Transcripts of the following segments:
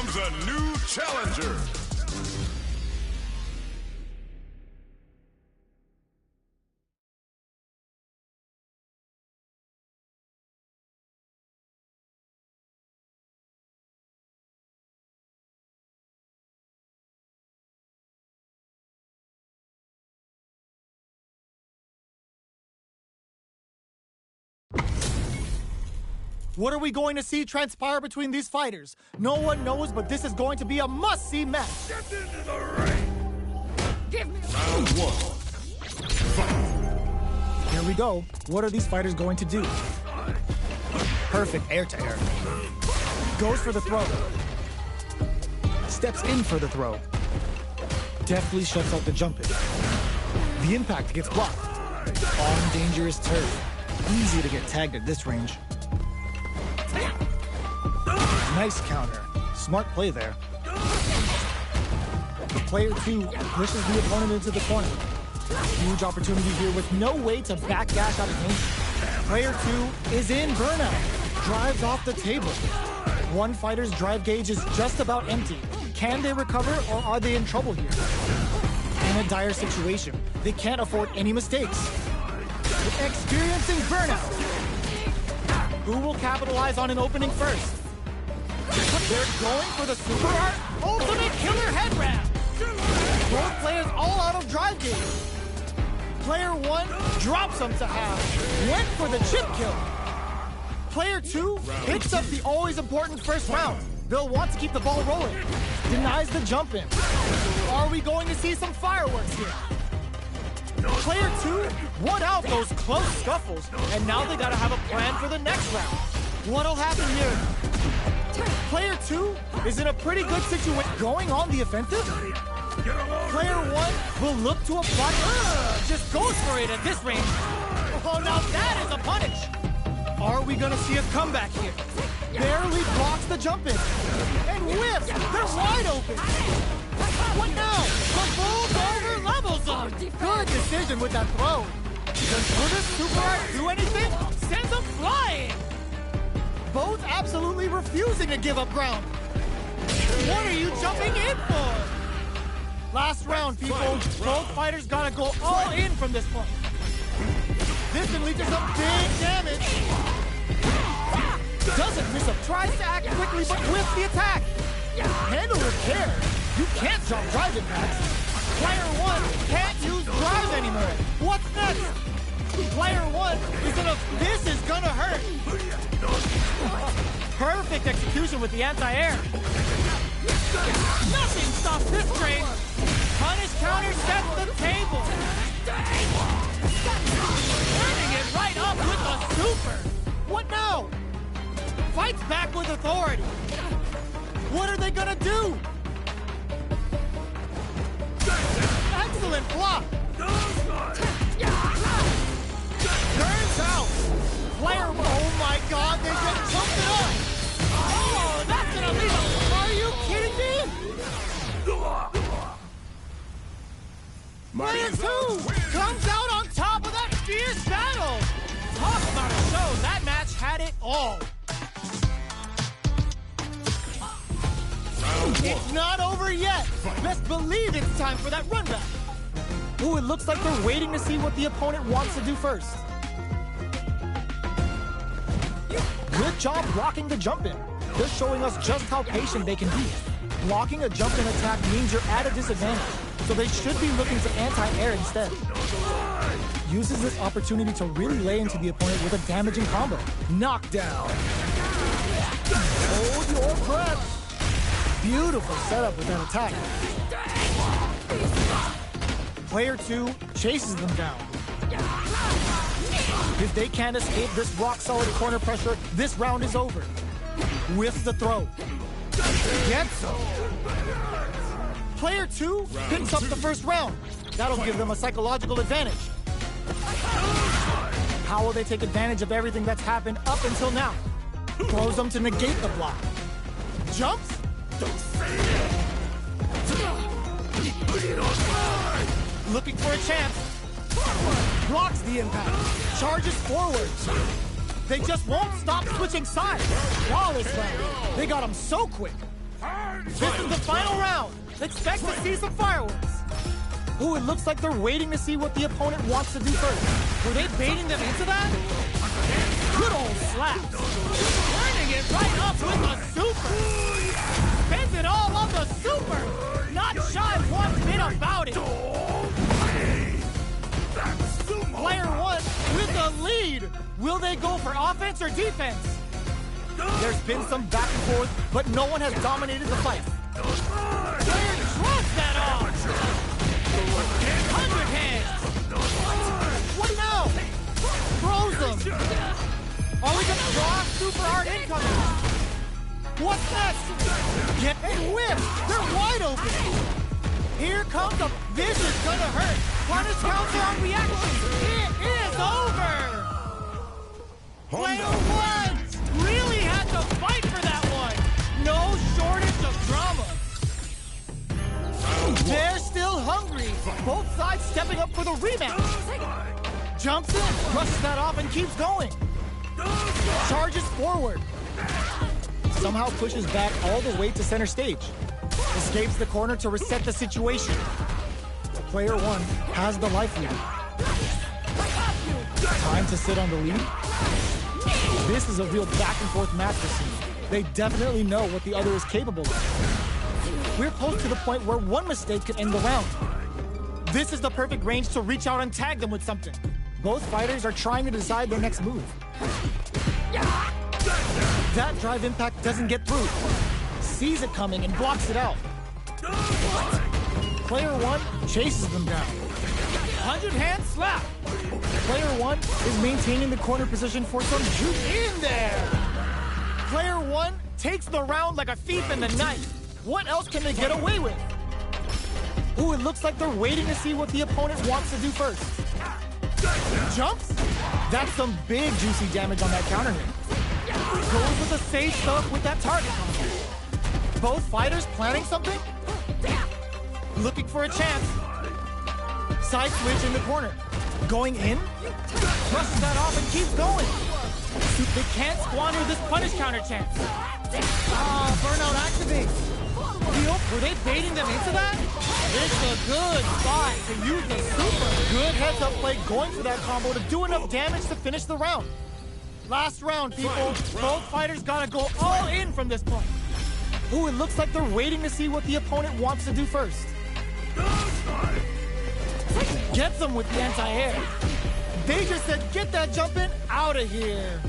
comes a new challenger. What are we going to see transpire between these fighters? No one knows, but this is going to be a must-see match. Get into the ring. Give me Round one. Fight. Here we go. What are these fighters going to do? Perfect air-to-air. Goes for the throw. Steps in for the throw. Deftly shuts out the jump in. The impact gets blocked. On dangerous turf. Easy to get tagged at this range. Nice counter. Smart play there. Player 2 pushes the opponent into the corner. Huge opportunity here with no way to backdash out of danger. Player 2 is in burnout. Drives off the table. One fighter's drive gauge is just about empty. Can they recover or are they in trouble here? In a dire situation, they can't afford any mistakes. Experiencing burnout. Who will capitalize on an opening first? They're going for the super art ultimate killer head wrap. Both players all out of drive gauge. Player 1 drops him to half. Went for the chip kill. Player 2 picks up the always important first round. They'll want to keep the ball rolling. Denies the jump in. Are we going to see some fireworks here? Player 2 won out those close scuffles, and now they gotta have a plan for the next round. What'll happen here? Player 2 is in a pretty good situation. Going on the offensive? Player 1 will look to apply. Just goes for it at this range. Oh, now that is a punish. Are we gonna see a comeback here? Barely blocks the jump in. And whiffs! They're wide open! What now? The bull's over levels up! Good decision with that throw. Will this super art do anything? Sends them flying! Both absolutely refusing to give up ground. What are you jumping in for? Last round, people. Both fighters gotta go all in from this point. This can lead to some big damage. Doesn't miss up. Tries to act quickly, but whiffs the attack. Handle with care. You can't jump drive impacts. Player 1 can't use drive anymore. What's next? Player 1 is in a... This is gonna hurt. Perfect execution with the anti-air. Nothing stops this train. Punish counter sets the table. Turning it right up with a super. What now? Fights back with authority. What are they gonna do? Excellent block. Turns out. Player, oh my God, they just jumped it up. Oh, that's gonna leave him. Are you kidding me? Player 2 comes out on top of that fierce battle. Talk about a show. That match had it all. It's not over yet. Best believe it's time for that run back. Ooh, it looks like they're waiting to see what the opponent wants to do first. Good job blocking the jump in. They're showing us just how patient they can be. Blocking a jump in attack means you're at a disadvantage, so they should be looking to anti-air instead. Uses this opportunity to really lay into the opponent with a damaging combo. Knockdown. Hold your breath. Beautiful setup with that attack. Player 2 chases them down. If they can't escape this rock-solid corner pressure, this round is over. Whiffs the throw. Gets him. Player 2 picks up the first round. That'll give them a psychological advantage. How will they take advantage of everything that's happened up until now? Throws them to negate the block. Jumps. Looking for a chance. Blocks the impact. Charges forward. They just won't stop switching sides. Flawless round. They got him so quick. This is the final round. Expect to see some fireworks. Ooh, it looks like they're waiting to see what the opponent wants to do first. Were they baiting them into that? Good old slaps. Turning it right up with a super. Spends it all on the super. Not shy one bit about it. Player one with the lead. Will they go for offense or defense? There's been some back and forth, but no one has dominated the fight. Player drops that off. 100 hands. What now? Throws them. Are we gonna draw super hard incoming? What's next? Get a whip. They're wide open. Here comes a. This is gonna hurt. Punish counter on reaction. It is over. Player one really had to fight for that one. No shortage of drama. They're still hungry. Both sides stepping up for the rematch. Jumps in, brushes that off, and keeps going. Charges forward. Somehow pushes back all the way to center stage. Escapes the corner to reset the situation. Player one has the life lead. Time to sit on the lead. This is a real back and forth match this season. They definitely know what the other is capable of. We're close to the point where one mistake could end the round. This is the perfect range to reach out and tag them with something. Both fighters are trying to decide their next move. That drive impact doesn't get through. Sees it coming and blocks it out. Player one chases them down. 100 hand slap. Player one is maintaining the corner position for some juice in there. Player one takes the round like a thief in the night. What else can they get away with? Ooh, it looks like they're waiting to see what the opponent wants to do first. Jumps? That's some big juicy damage on that counter hit. Goes with the safe stuff with that target combo. Both fighters planning something? Looking for a chance. Side switch in the corner. Going in? Brushes that off and keeps going. They can't squander this punish counter chance. Burnout activates. Were they baiting them into that? It's a good spot to use the super. Good heads-up play going for that combo to do enough damage to finish the round. Last round, people. Both fighters gotta go all in from this point. Ooh, it looks like they're waiting to see what the opponent wants to do first. Gets them with the anti-air. They just said, get that jump in out of here.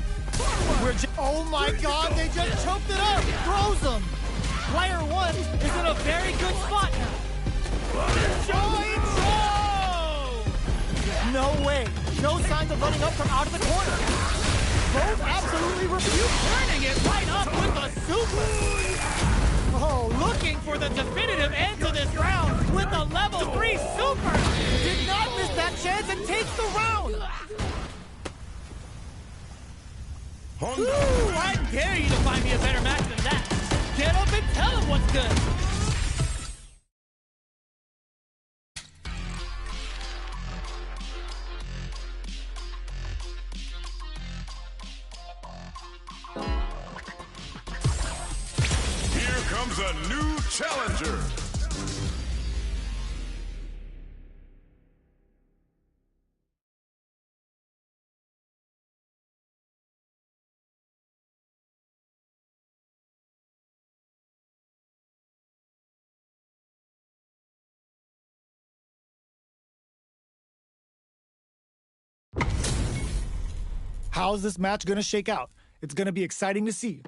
Oh my God, they just choked it up. Throws them. Player one is in a very good spot now. No way. No signs of letting up from out of the corner. Both absolutely refuse. Turning it right up with a super. Oh, looking for the definitive end to this round with a level 3 super. Did not miss that chance and takes the round. Ooh, I dare you to find me a better match than that. Get up and tell him what's good. Here comes a new challenger. How's this match gonna shake out? It's gonna be exciting to see.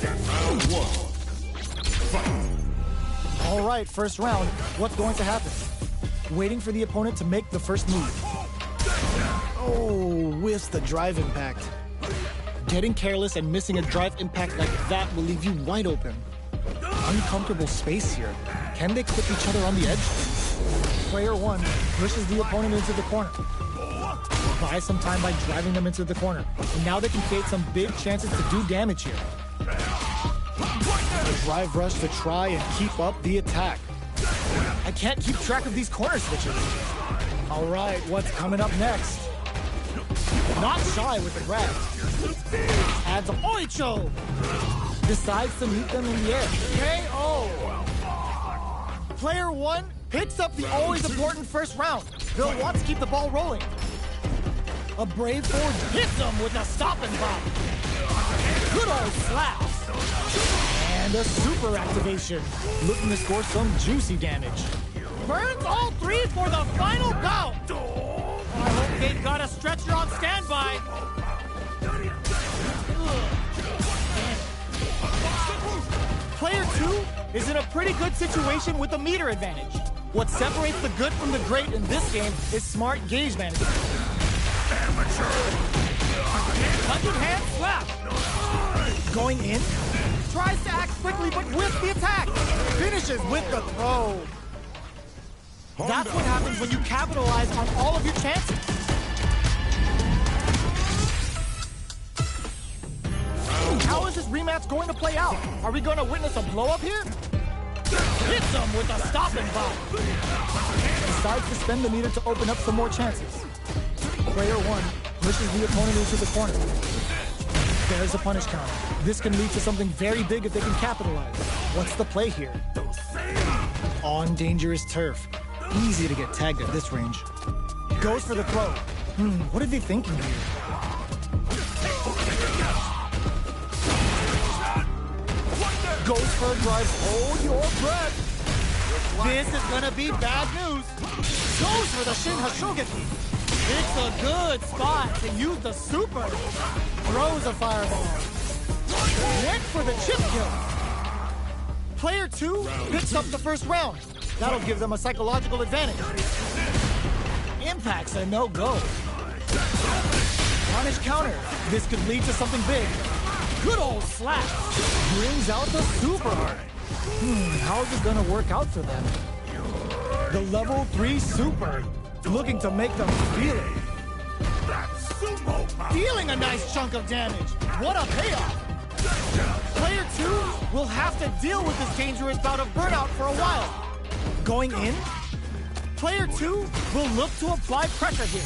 Round one. Fight. All right, first round. What's going to happen? Waiting for the opponent to make the first move. Oh, whiffs the drive impact. Getting careless and missing a drive impact like that will leave you wide open. Uncomfortable space here. Can they clip each other on the edge? Player one pushes the opponent into the corner. Buys some time by driving them into the corner. And now they can create some big chances to do damage here. Drive rush to try and keep up the attack. I can't keep track of these corner switches. All right, what's coming up next? Not shy with the grab. adds Oicho. Decides to meet them in the air. KO. Player 1 picks up the always important first round. They'll want to keep the ball rolling. A brave forward hits him with a stop and pop. Good old slaps. And a super activation. Looking to score some juicy damage. Burns all three for the final bout. I hope they've got a stretcher on standby. Player 2 is in a pretty good situation with a meter advantage. What separates the good from the great in this game is smart gauge management. Hundred hand slap. Going in. Tries to act quickly, but whiffs the attack. Finishes with the throw. That's what happens when you capitalize on all of your chances. How is this rematch going to play out? Are we going to witness a blow-up here? Hits him with a stop and pop. Decides to spend the meter to open up some more chances. Player 1 pushes the opponent into the corner. There's a punish counter. This can lead to something very big if they can capitalize. What's the play here? On dangerous turf. Easy to get tagged at this range. Goes for the throw. What are they thinking here? Goes for a drive. Hold your breath. This is gonna be bad news. Goes for the Shin Hashogen. It's a good spot to use the super. Throws a fireball. Went for the chip kill. Player 2 picks up the first round. That'll give them a psychological advantage. Impact's a no-go. Punish counter. This could lead to something big. Good old slap. Brings out the super. How's it gonna work out for them? The level 3 super. Looking to make them feel it. Dealing a nice chunk of damage. What a payoff. Player 2 will have to deal with this dangerous bout of burnout for a while. Going in. Player 2 will look to apply pressure here.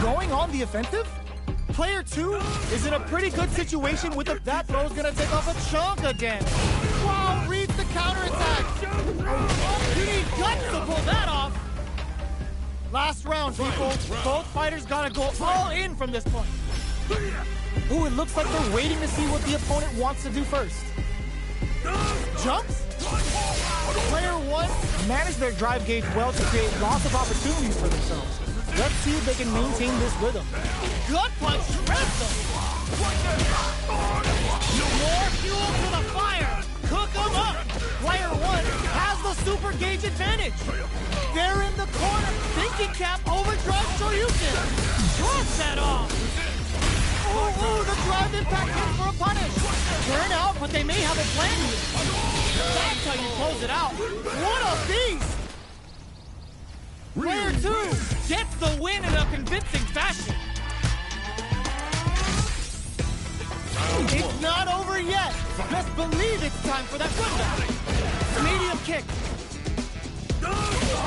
Going on the offensive. Player 2 is in a pretty good situation with that throw's gonna take off a chunk of damage. Wow, reads the counterattack. You need guts to pull that off. Last round, people. Both fighters gotta go all in from this point. Ooh, it looks like they're waiting to see what the opponent wants to do first. Jumps? Player 1 managed their drive gauge well to create lots of opportunities for themselves. Let's see if they can maintain this rhythm. Gut punch shreds them. More fuel to the fire. Cook them up. Player 1 has the super gauge advantage. They're in the corner. Thinking cap overdrive Shoryuken. Drops that off. Ooh, the drive impact hits for a punish. Burn out, but they may have a plan here. That's how you close it out. What a beast! Player 2 gets the win in a convincing fashion. It's not over yet. Best believe it's time for that comeback. Medium kick.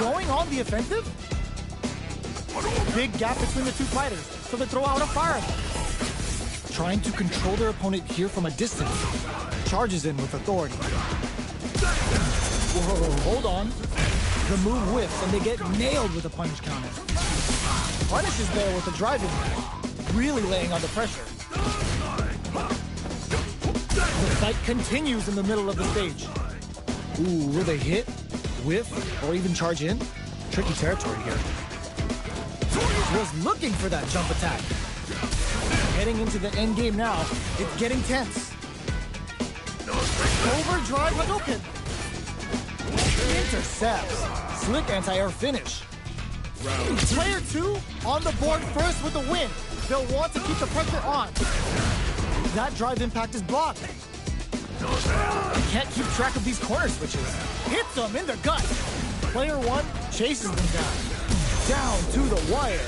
Going on the offensive? Big gap between the two fighters, so they throw out a fireball. Trying to control their opponent here from a distance. Charges in with authority. Whoa, hold on. The move whiffs and they get nailed with a punish counter. Punish is there with the driving, really laying on the pressure. The fight continues in the middle of the stage. Ooh, will they hit, whiff, or even charge in? Tricky territory here. Was looking for that jump attack. Heading into the end game now, it's getting tense. Overdrive Hadouken. Intercepts. Slick anti-air finish. Player 2 on the board first with the win. They'll want to keep the pressure on. That drive impact is blocked. Can't keep track of these corner switches. Hits them in their gut. Player 1 chases them down. Down to the wire.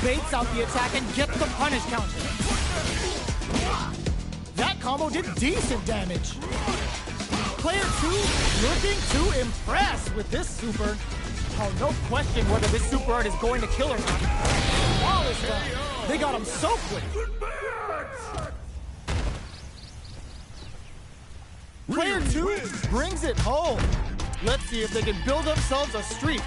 Baits out the attack and gets the punish counter. That combo did decent damage. Player 2 looking to impress with this super. Oh, no question whether this super art is going to kill or not. Flawless done. They got him so quick. Player 2 brings it home. Let's see if they can build themselves a streak.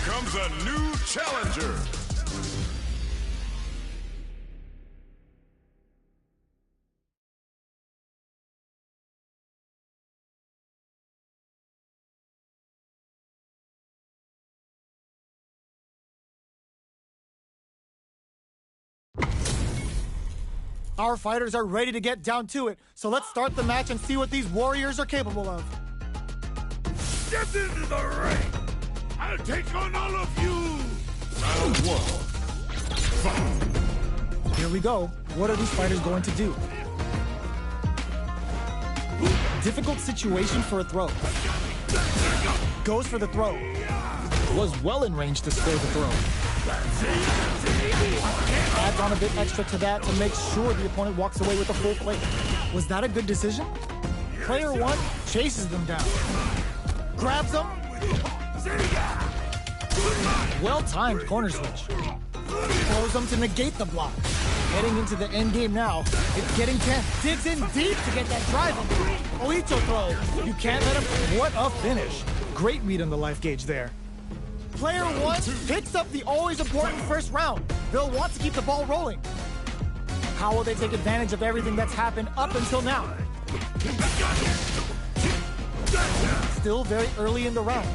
Comes a new challenger. Our fighters are ready to get down to it, so let's start the match and see what these warriors are capable of. Step into the ring. I'll take on all of you! Round 1. Fight! Here we go. What are these fighters going to do? Difficult situation for a throw. Goes for the throw. Was well in range to score the throw. Adds on a bit extra to that to make sure the opponent walks away with a full plate. Was that a good decision? Player 1 chases them down. Grabs them. Well-timed corner switch. Throws them to negate the block. Heading into the end game now. It's getting tense. Digs in deep to get that drive on. Oito throw. You can't let him. What a finish. Great read on the life gauge there. Player 1 picks up the always important first round. They'll want to keep the ball rolling. How will they take advantage of everything that's happened up until now? Still very early in the round.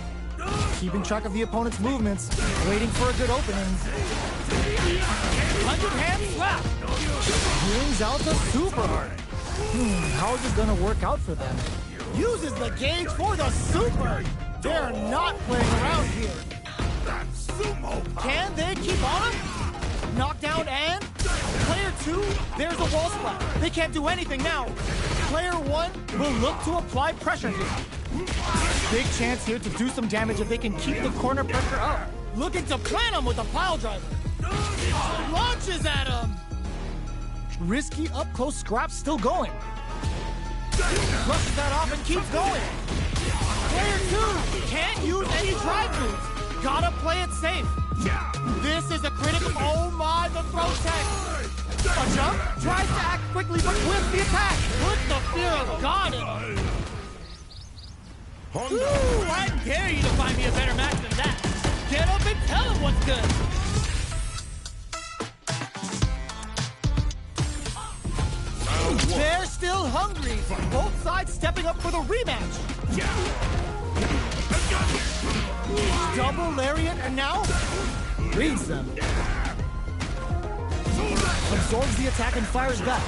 Keeping track of the opponent's movements, waiting for a good opening. 100-hand slap! Brings out the super hard. How is this gonna work out for them? Uses the gauge for the super! They're not playing around here. Can they keep on him? Knockdown and... Player 2, there's a wall splat. They can't do anything now. Player 1 will look to apply pressure here. Big chance here to do some damage if they can keep the corner pressure up. Looking to plant him with a pile driver. Launches at him. Risky up-close scrap still going. Flushes that off and keeps going. Player 2 can't use any drive moves. Gotta play it safe. This is a critical... Oh my, the throw tech. A jump, tries to act quickly, but with the attack. Put the fear of God in him. Ooh, I dare you to find me a better match than that. Get up and tell him what's good. They're still hungry. Both sides stepping up for the rematch. Double lariat and now reads them. Absorbs the attack and fires back.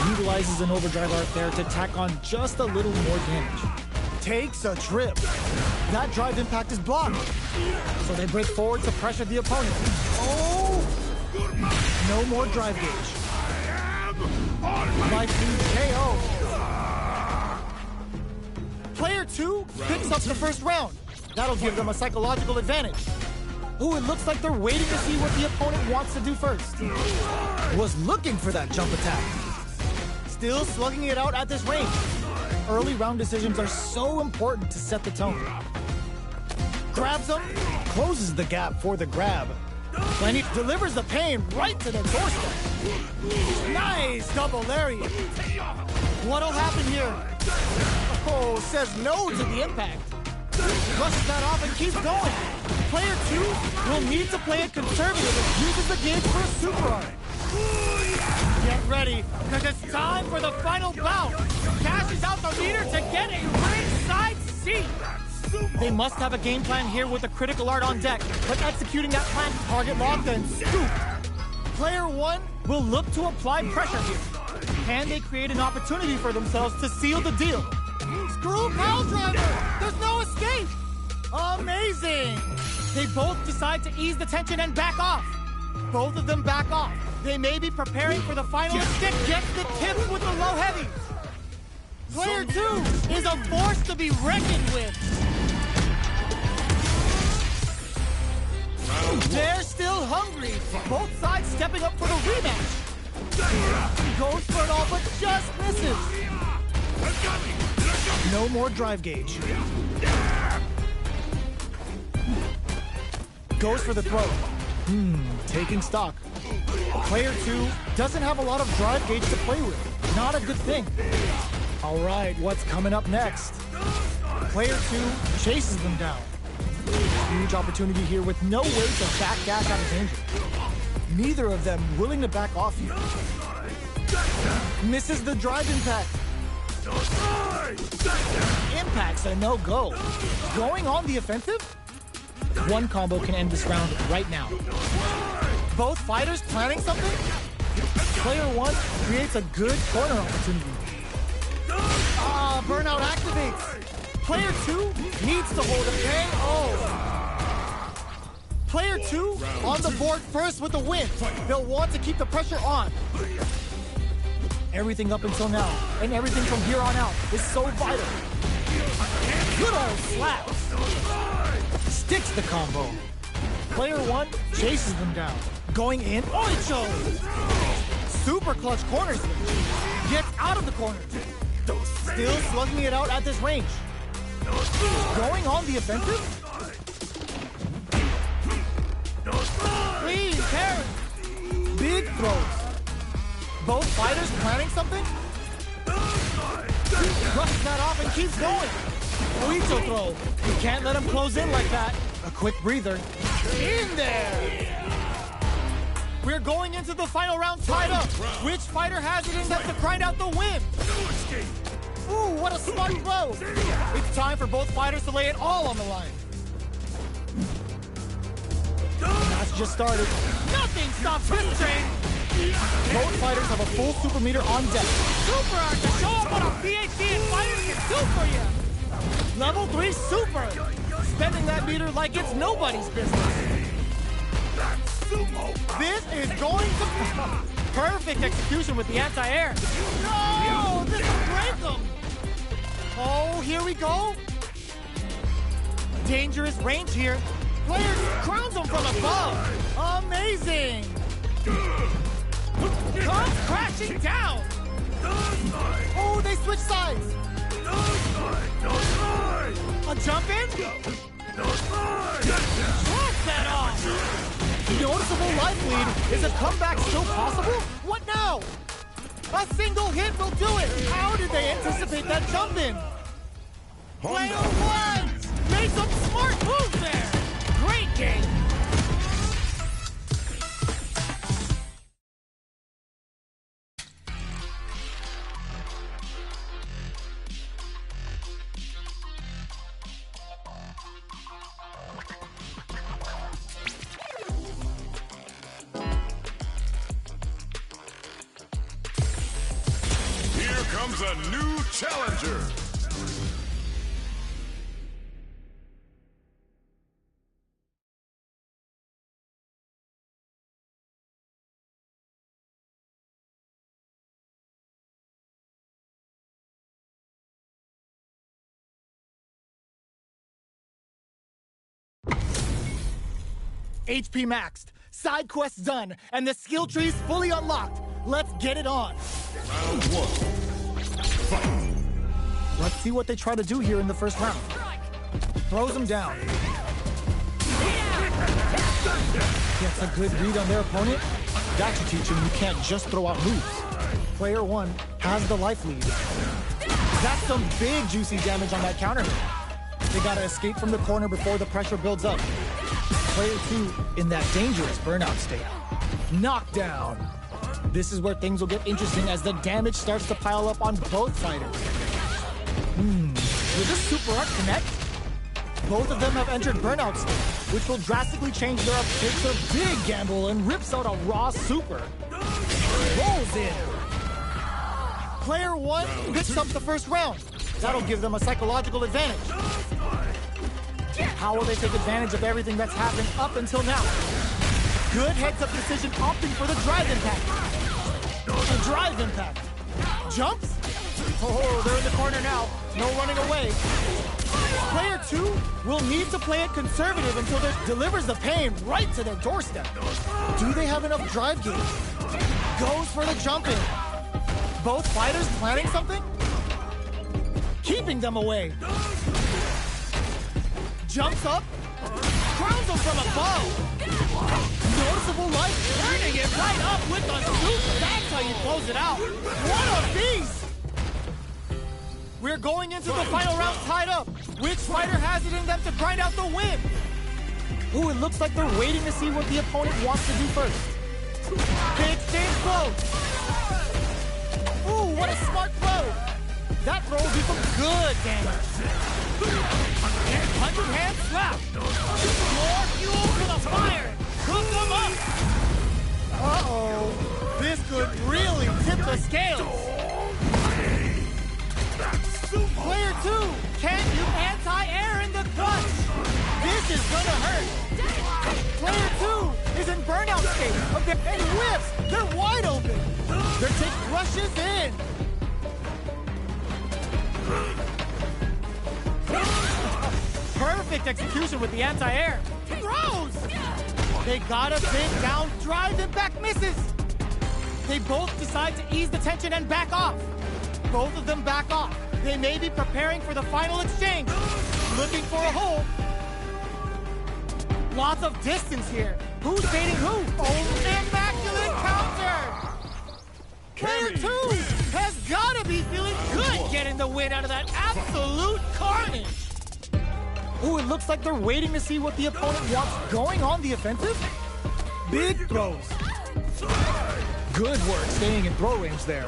Utilizes an overdrive art there to tack on just a little more damage. Takes a trip. That drive impact is blocked. So they break forward to pressure the opponent. Oh! No more drive gauge. Life lead KO. Player 2 picks up the first round. That'll give them a psychological advantage. Ooh, it looks like they're waiting to see what the opponent wants to do first. Was looking for that jump attack. Still slugging it out at this range. Early round decisions are so important to set the tone. Grabs them, closes the gap for the grab. Plenty delivers the pain right to their doorstep. Nice double lariat. What'll happen here? Oh, says no to the impact. Flushes that off and keeps going. Player 2 will need to play it conservative and uses the gauge for a super art. Get ready, because it's time for the final bout. Cashes out the leader to get a ringside seat. They must have a game plan here with the critical art on deck, but executing that plan, target locked and scoop. Player one will look to apply pressure here. Can they create an opportunity for themselves to seal the deal? Screw pile driver! There's no escape! Amazing! They both decide to ease the tension and back off. Both of them back off. They may be preparing for the final stick. Gets the tips with the low heavy. Player two is a force to be reckoned with. They're still hungry. Both sides stepping up for the rematch. Goes for it all, but just misses. No more drive gauge. Goes for the throw. Taking stock. Player two doesn't have a lot of drive gauge to play with. Not a good thing. All right, what's coming up next? Player two chases them down. Huge opportunity here with no way to backdash out of danger. Neither of them willing to back off here. Misses the drive impact. Impact's a no-go. Going on the offensive? One combo can end this round right now. Both fighters planning something? Player one creates a good corner opportunity. Burnout activates. Player two needs to hold a KO. Player two on the board first with the win. They'll want to keep the pressure on. Everything up until now, and everything from here on out, is so vital. Good old slap. Sticks the combo. Player one chases them down. Going in, Oicho! Super clutch corner switch. Gets out of the corner. Still slugging it out at this range. Going on the offensive? Please, parry. Big throws. Both fighters planning something? Brushes that off and keeps going. Oicho throw. You can't let him close in like that. A quick breather. In there! We're going into the final round tied up. Which fighter has it in them to grind out the win? Ooh, what a smart throw! It's time for both fighters to lay it all on the line. That's just started. Nothing stops this train! Both fighters have a full super meter on deck. Super art to show up what a PhD in fighters can do for you! Level 3 super! Spending that meter like it's nobody's business. This is going to... Perfect execution with the anti-air. No! This will break them! Oh, here we go. Dangerous range here. Player crowns him from above. Amazing! Comes crashing down! Oh, they switch sides! A jump in? Shrug that off! Noticeable life lead. Is a comeback still possible? What now? A single hit will do it! How did they anticipate that jump in? Player one! Made some smart moves there! Great game! Comes a new challenger. HP maxed, side quests done, and the skill tree's fully unlocked. Let's get it on. Round one. Fight. Let's see what they try to do here in the first round. Throws him down. Gets a good read on their opponent. That should teach him you can't just throw out moves. Player one has the life lead. That's some big juicy damage on that counter hit. They gotta escape from the corner before the pressure builds up. Player two in that dangerous burnout state. Knockdown. This is where things will get interesting as the damage starts to pile up on both fighters. Will this super art connect? Both of them have entered burnout state, which will drastically change their up. Takes a big gamble and rips out a raw super. Rolls in. Player 1 picks up the first round. That'll give them a psychological advantage. How will they take advantage of everything that's happened up until now? Good heads-up decision opting for the drive impact. A drive impact. Jumps? Oh, they're in the corner now. No running away. Player 2 will need to play it conservative until it delivers the pain right to their doorstep. Do they have enough drive gauge? Goes for the jump in. Both fighters planning something? Keeping them away. Jumps up. Grounds them from above. Noticeable life, turning it right up with the super. That's how you close it out. What a beast! We're going into the final round tied up. Which fighter has it in them to grind out the win? Ooh, it looks like they're waiting to see what the opponent wants to do first. They exchange blows. Ooh, what a smart throw. That throw will do some good damage. 100 hand slap. More fuel to the fire. Cook them up. Uh-oh. This could really tip the scales. Player 2 can't do anti-air in the clutch. This is gonna hurt. Player 2 is in burnout state. Okay, and whips. They're wide open. Their take rushes in. Perfect execution with the anti-air. Throws. They got a big down drive and back misses. They both decide to ease the tension and back off. Both of them back off. They may be preparing for the final exchange. Looking for a hole. Lots of distance here. Who's baiting who? Oh, immaculate counter! Player 2 has gotta be feeling good getting the win out of that absolute carnage. Ooh, it looks like they're waiting to see what the opponent wants going on the offensive. Big throws. Good work staying in throw range there.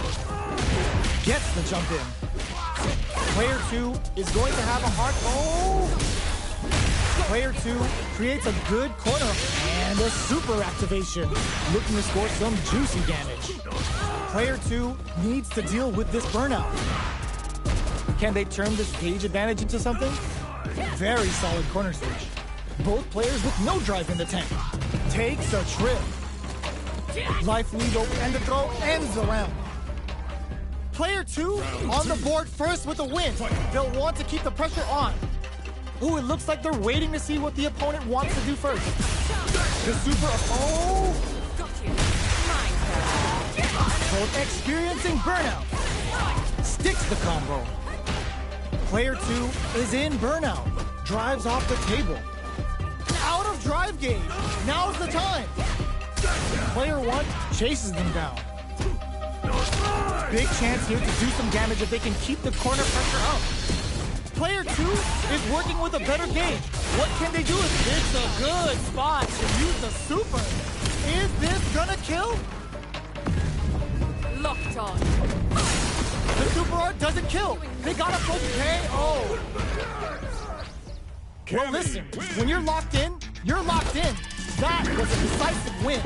Gets the jump in. Player 2 is going to have a hard... Oh! Player 2 creates a good corner and a super activation. Looking to score some juicy damage. Player 2 needs to deal with this burnout. Can they turn this gauge advantage into something? Very solid corner switch. Both players with no drive in the tank. Takes a trip. Life leaves open and the throw ends the round. Player 2 on the board first with a win. They'll want to keep the pressure on. Ooh, it looks like they're waiting to see what the opponent wants to do first. The super... Oh! Both experiencing burnout. Sticks the combo. Player 2 is in burnout. Drives off the table. Out of drive gauge. Now's the time. Player 1 chases them down. Big chance here to do some damage if they can keep the corner pressure up. Player 2 is working with a better gauge. What can they do? It's a good spot to use the super. Is this gonna kill? Locked on. The super art doesn't kill. They gotta focus. KO. Well, listen, when you're locked in, you're locked in. That was a decisive win.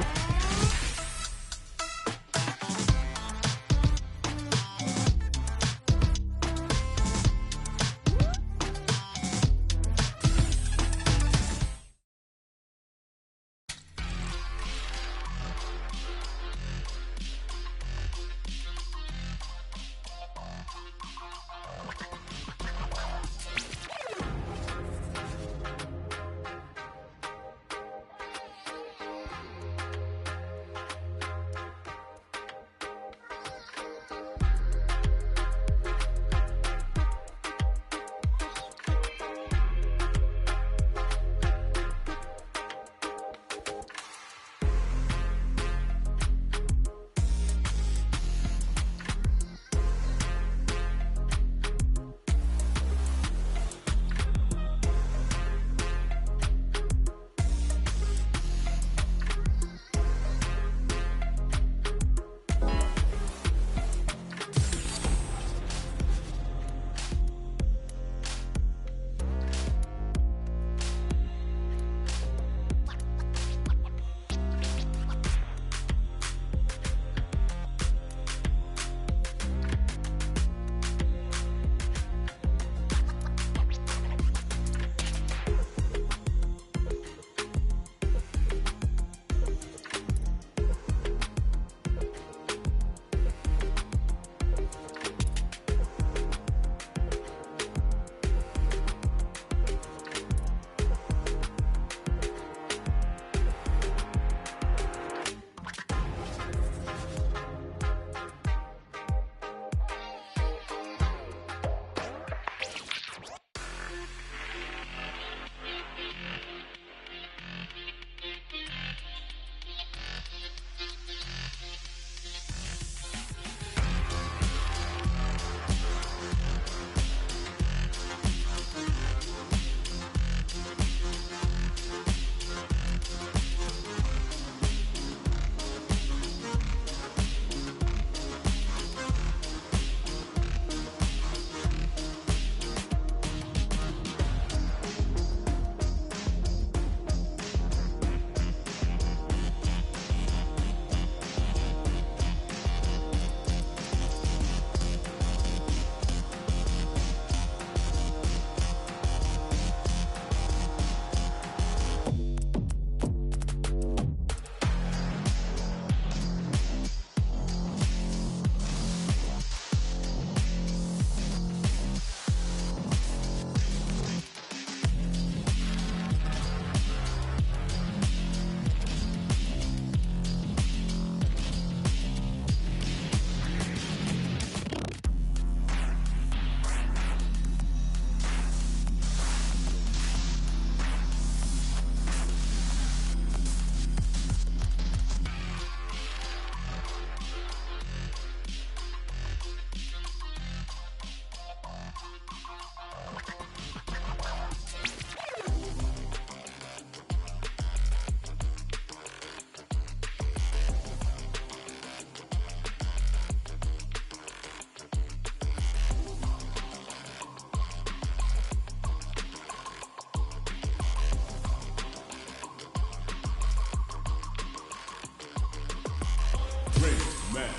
match.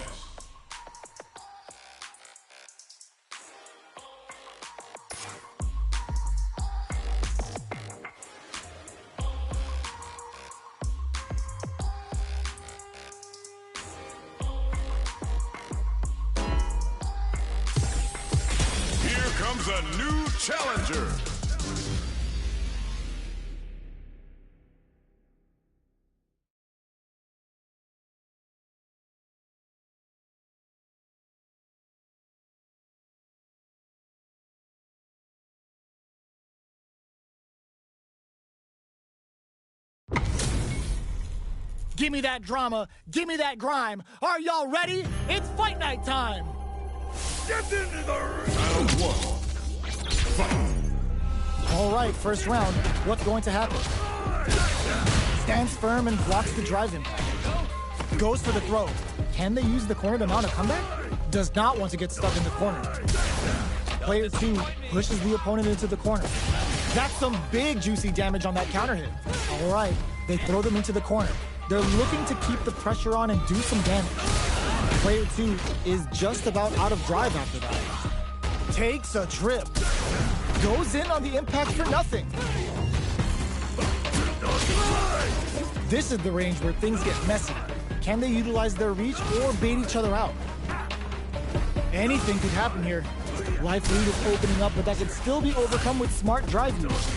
Here comes a new challenger. Give me that drama, give me that grime. Are y'all ready? It's fight night time. Get into the ring. Round one. Fight. All right, first round. What's going to happen? Stands firm and blocks the drive impact. Goes for the throw. Can they use the corner to mount a comeback? Does not want to get stuck in the corner. Player 2 pushes the opponent into the corner. That's some big juicy damage on that counter hit. All right, they throw them into the corner. They're looking to keep the pressure on and do some damage. Player 2 is just about out of drive after that. Takes a trip. Goes in on the impact for nothing. This is the range where things get messy. Can they utilize their reach or bait each other out? Anything could happen here. Life lead is opening up, but that could still be overcome with smart drive use.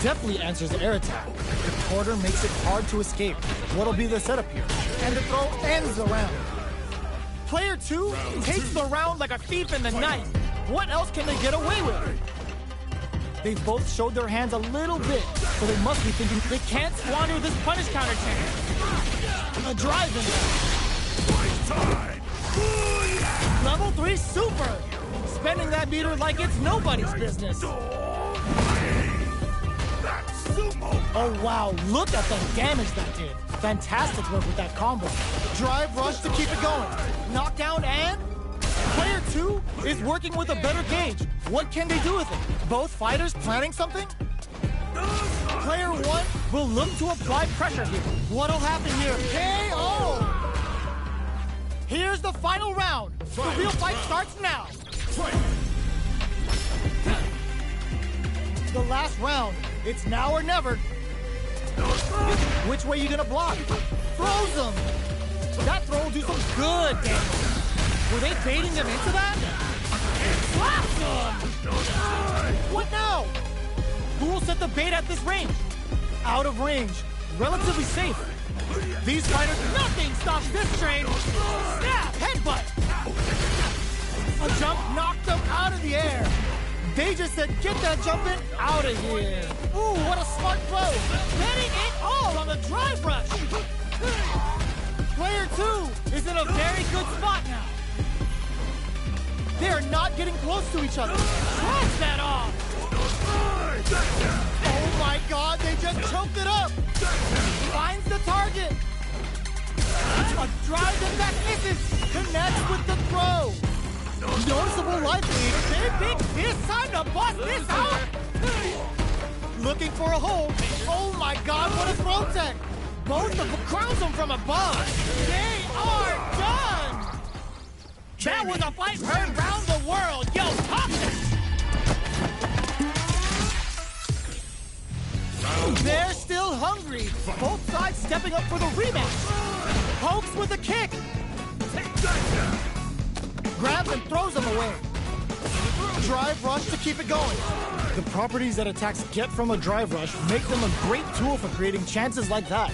Definitely answers the air attack. The quarter makes it hard to escape. What'll be the setup here? And the throw ends the round. Player 2 takes the round like a thief in the night. What else can they get away with? They both showed their hands a little bit, so they must be thinking they can't squander this punish counter chance. A drive in there. Level 3 super. Spending that meter like it's nobody's business. Oh wow, look at the damage that did. Fantastic work with that combo. Drive rush to keep it going. Knockdown and... Player 2 is working with a better gauge. What can they do with it? Both fighters planning something? Player 1 will look to apply pressure here. What'll happen here? KO! Here's the final round. The real fight starts now. The last round. It's now or never. Which way you gonna block? Throws them. That throw will do some good damage. Were they baiting them into that? Slaps them! What now? Who will set the bait at this range? Out of range. Relatively safe. These fighters, nothing stops this train. Snap! Headbutt! A jump knocked them out of the air. They just said, get that jump in out of here. Ooh, what a smart throw. Betting it all on the drive rush. Player 2 is in a very good spot now. They are not getting close to each other. Scratch that off. Oh my God, they just choked it up. Finds the target. A drive impact misses. Connects with the throw. Noticeable life lead. Big, this time to bust this out. Looking for a hold. Oh my God, what a throw tech. Both of them crowns them from above. They are done. That was a fight heard round the world. Yo, talk it. They're still hungry. Both sides stepping up for the rematch. Pokes with a kick. Grabs and throws them away. Drive rush to keep it going. The properties that attacks get from a drive rush make them a great tool for creating chances like that.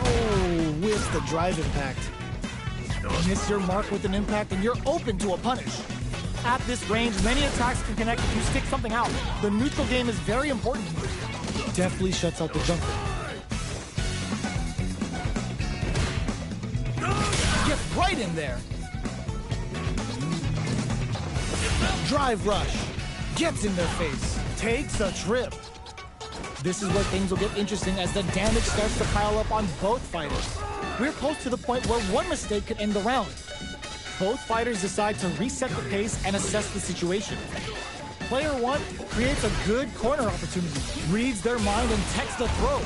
Oh, with the drive impact. Miss your mark with an impact and you're open to a punish. At this range, many attacks can connect if you stick something out. The neutral game is very important here. Definitely shuts out the jumper. Gets right in there. Drive rush. Gets in their face. Takes a trip. This is where things will get interesting as the damage starts to pile up on both fighters. We're close to the point where one mistake could end the round. Both fighters decide to reset the pace and assess the situation. Player 1 creates a good corner opportunity, reads their mind and techs the throw.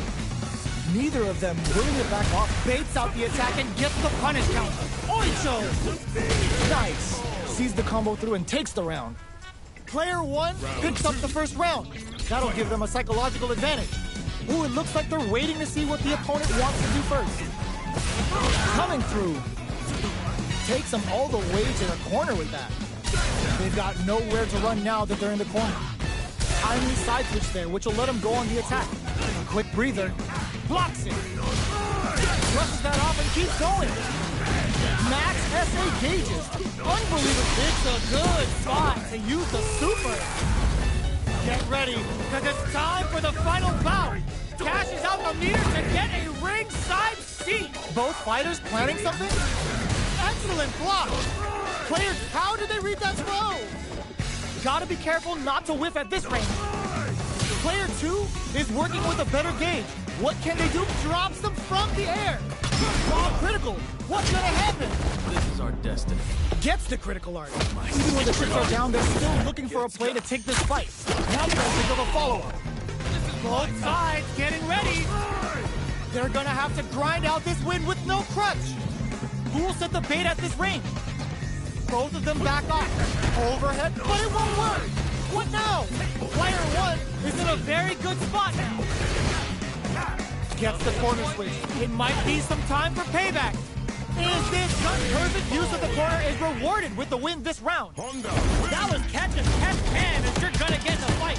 Neither of them willing to back off, baits out the attack and gets the punish counter. Oicho! Nice. Sees the combo through and takes the round. Player 1 picks up the first round. That'll give them a psychological advantage. Ooh, it looks like they're waiting to see what the opponent wants to do first. Coming through. Takes them all the way to the corner with that. They've got nowhere to run now that they're in the corner. Timely side switch there, which will let them go on the attack. A quick breather. Blocks it. Brushes that off and keeps going. Max SA gauges. Unbelievable. It's a good spot to use the super. Get ready, because it's time for the final bout. Cashes out the meter to get a ringside seat. Both fighters planning something? Excellent block. Players, how did they read that throw? Gotta be careful not to whiff at this range. Player 2 is working with a better gauge. What can they do? Drops them from the air. Raw critical. What's gonna happen? This is our destiny. Gets the critical art. Even when the chips are down, they're still looking for a play to take this fight. Now they're gonna think of a follow-up. Both sides getting ready. They're gonna have to grind out this win with no crutch. Who will set the bait at this range? Both of them back off. Overhead, but it won't work. What now? Player 1 is in a very good spot now. Gets the corner switch. It might be some time for payback. Is this perfect use of the corner is rewarded with the win this round? That was catch as catch can, and you're gonna get in the fight.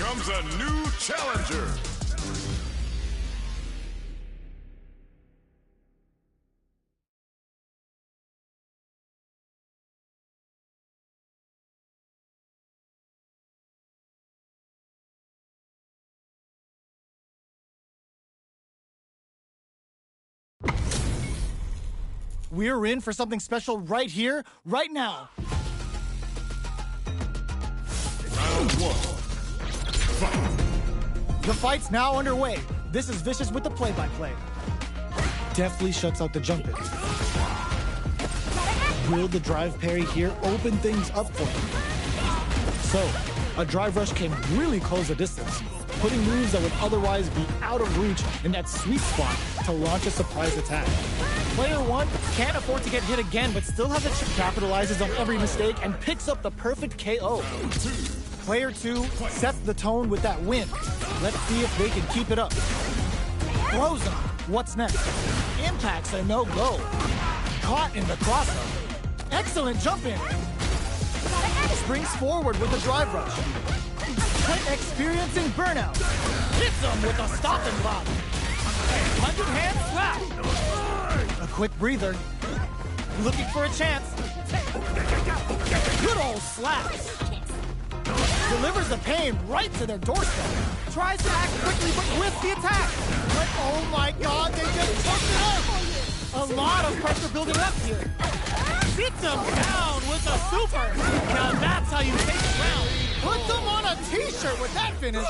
comes a new challenger. We're in for something special right here, right now. Round one. Fight. The fight's now underway. This is Vicious with the play-by-play. Deftly shuts out the jump-in. Will the drive parry here open things up for him? So, a drive rush can really close the distance, putting moves that would otherwise be out of reach in that sweet spot to launch a surprise attack. Player one can't afford to get hit again, but still has a capitalizes on every mistake and picks up the perfect KO. Player two sets the tone with that win. Let's see if they can keep it up. Throws him. What's next? Impact's a no-go. Caught in the crossover. Excellent jump in. Springs forward with a drive rush. Experiencing burnout. Hits him with a stop and block. 100-hand slap. A quick breather. Looking for a chance. Good old slaps. Delivers the pain right to their doorstep. Tries to act quickly, but with the attack. But oh my God, they just choked it up. A lot of pressure building up here. Beats him down with a super. Now that's how you take it round. Puts him on a t-shirt with that finish.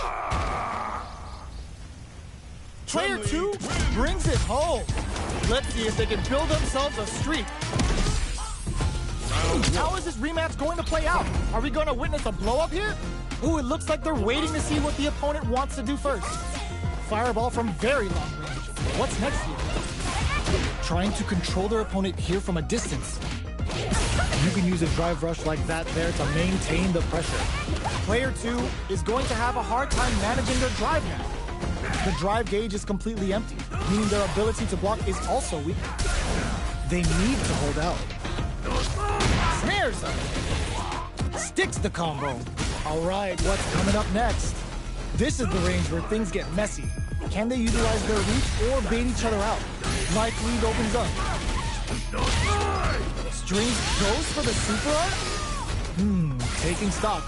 Player two brings it home. Let's see if they can build themselves a streak. How is this rematch going to play out? Are we going to witness a blow-up here? Ooh, it looks like they're waiting to see what the opponent wants to do first. Fireball from very long range. What's next here? Trying to control their opponent here from a distance. You can use a drive rush like that there to maintain the pressure. Player two is going to have a hard time managing their drive now. The drive gauge is completely empty, meaning their ability to block is also weak. They need to hold out. Snares him. Sticks the combo. All right, what's coming up next? This is the range where things get messy. Can they utilize their reach or bait each other out? Life lead opens up. Strings goes for the super art? Taking stock.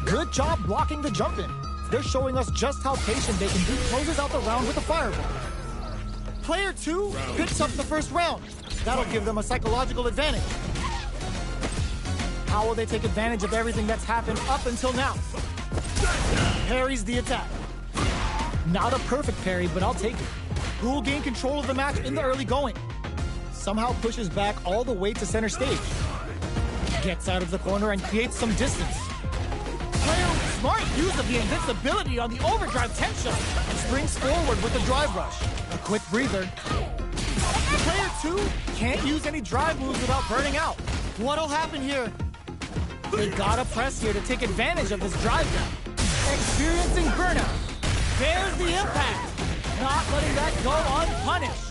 Good job blocking the jump in. They're showing us just how patient they can be. Closes out the round with a fireball. Player two picks up the first round. That'll give them a psychological advantage. How will they take advantage of everything that's happened up until now? Parries the attack. Not a perfect parry, but I'll take it. Who will gain control of the match in the early going? Somehow pushes back all the way to center stage. Gets out of the corner and creates some distance. Player smart use of the invincibility on the overdrive tension. Springs forward with the drive rush. A quick breather. Player two can't use any drive moves without burning out. What'll happen here? They gotta press here to take advantage of this drive down. Experiencing burnout. There's the impact. Not letting that go unpunished.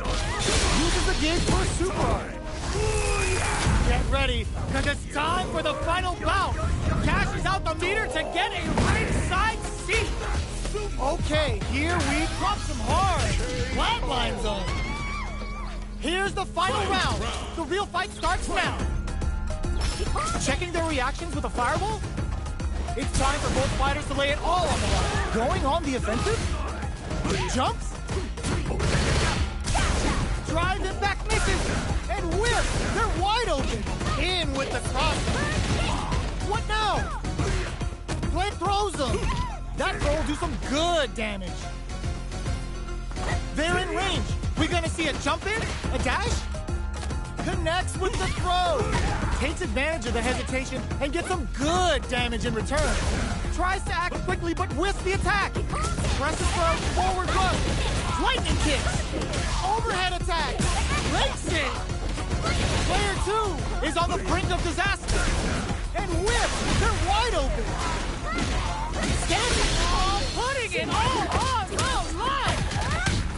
Uses the gauge for super art. Get ready, because it's time for the final bout. Cashes out the meter to get a ringside seat. Okay, here we drop some hard. Flatline zone. Here's the final round. The real fight starts now. Checking their reactions with a fireball? It's time for both fighters to lay it all on the line. Going on the offensive? Jumps? Drives it back, misses, and whips. They're wide open. In with the cross. What now? Blade throws them. That throw will do some good damage. They're in range. We gonna see a jump in? A dash? Connects with the throw. Takes advantage of the hesitation and gets some good damage in return. Tries to act quickly but whiffs the attack. Presses throw, forward rush. Lightning kicks. Overhead attack. Leg sink. Player two is on the brink of disaster. And whiffs. They're wide open. Standing tall, putting it all on the line.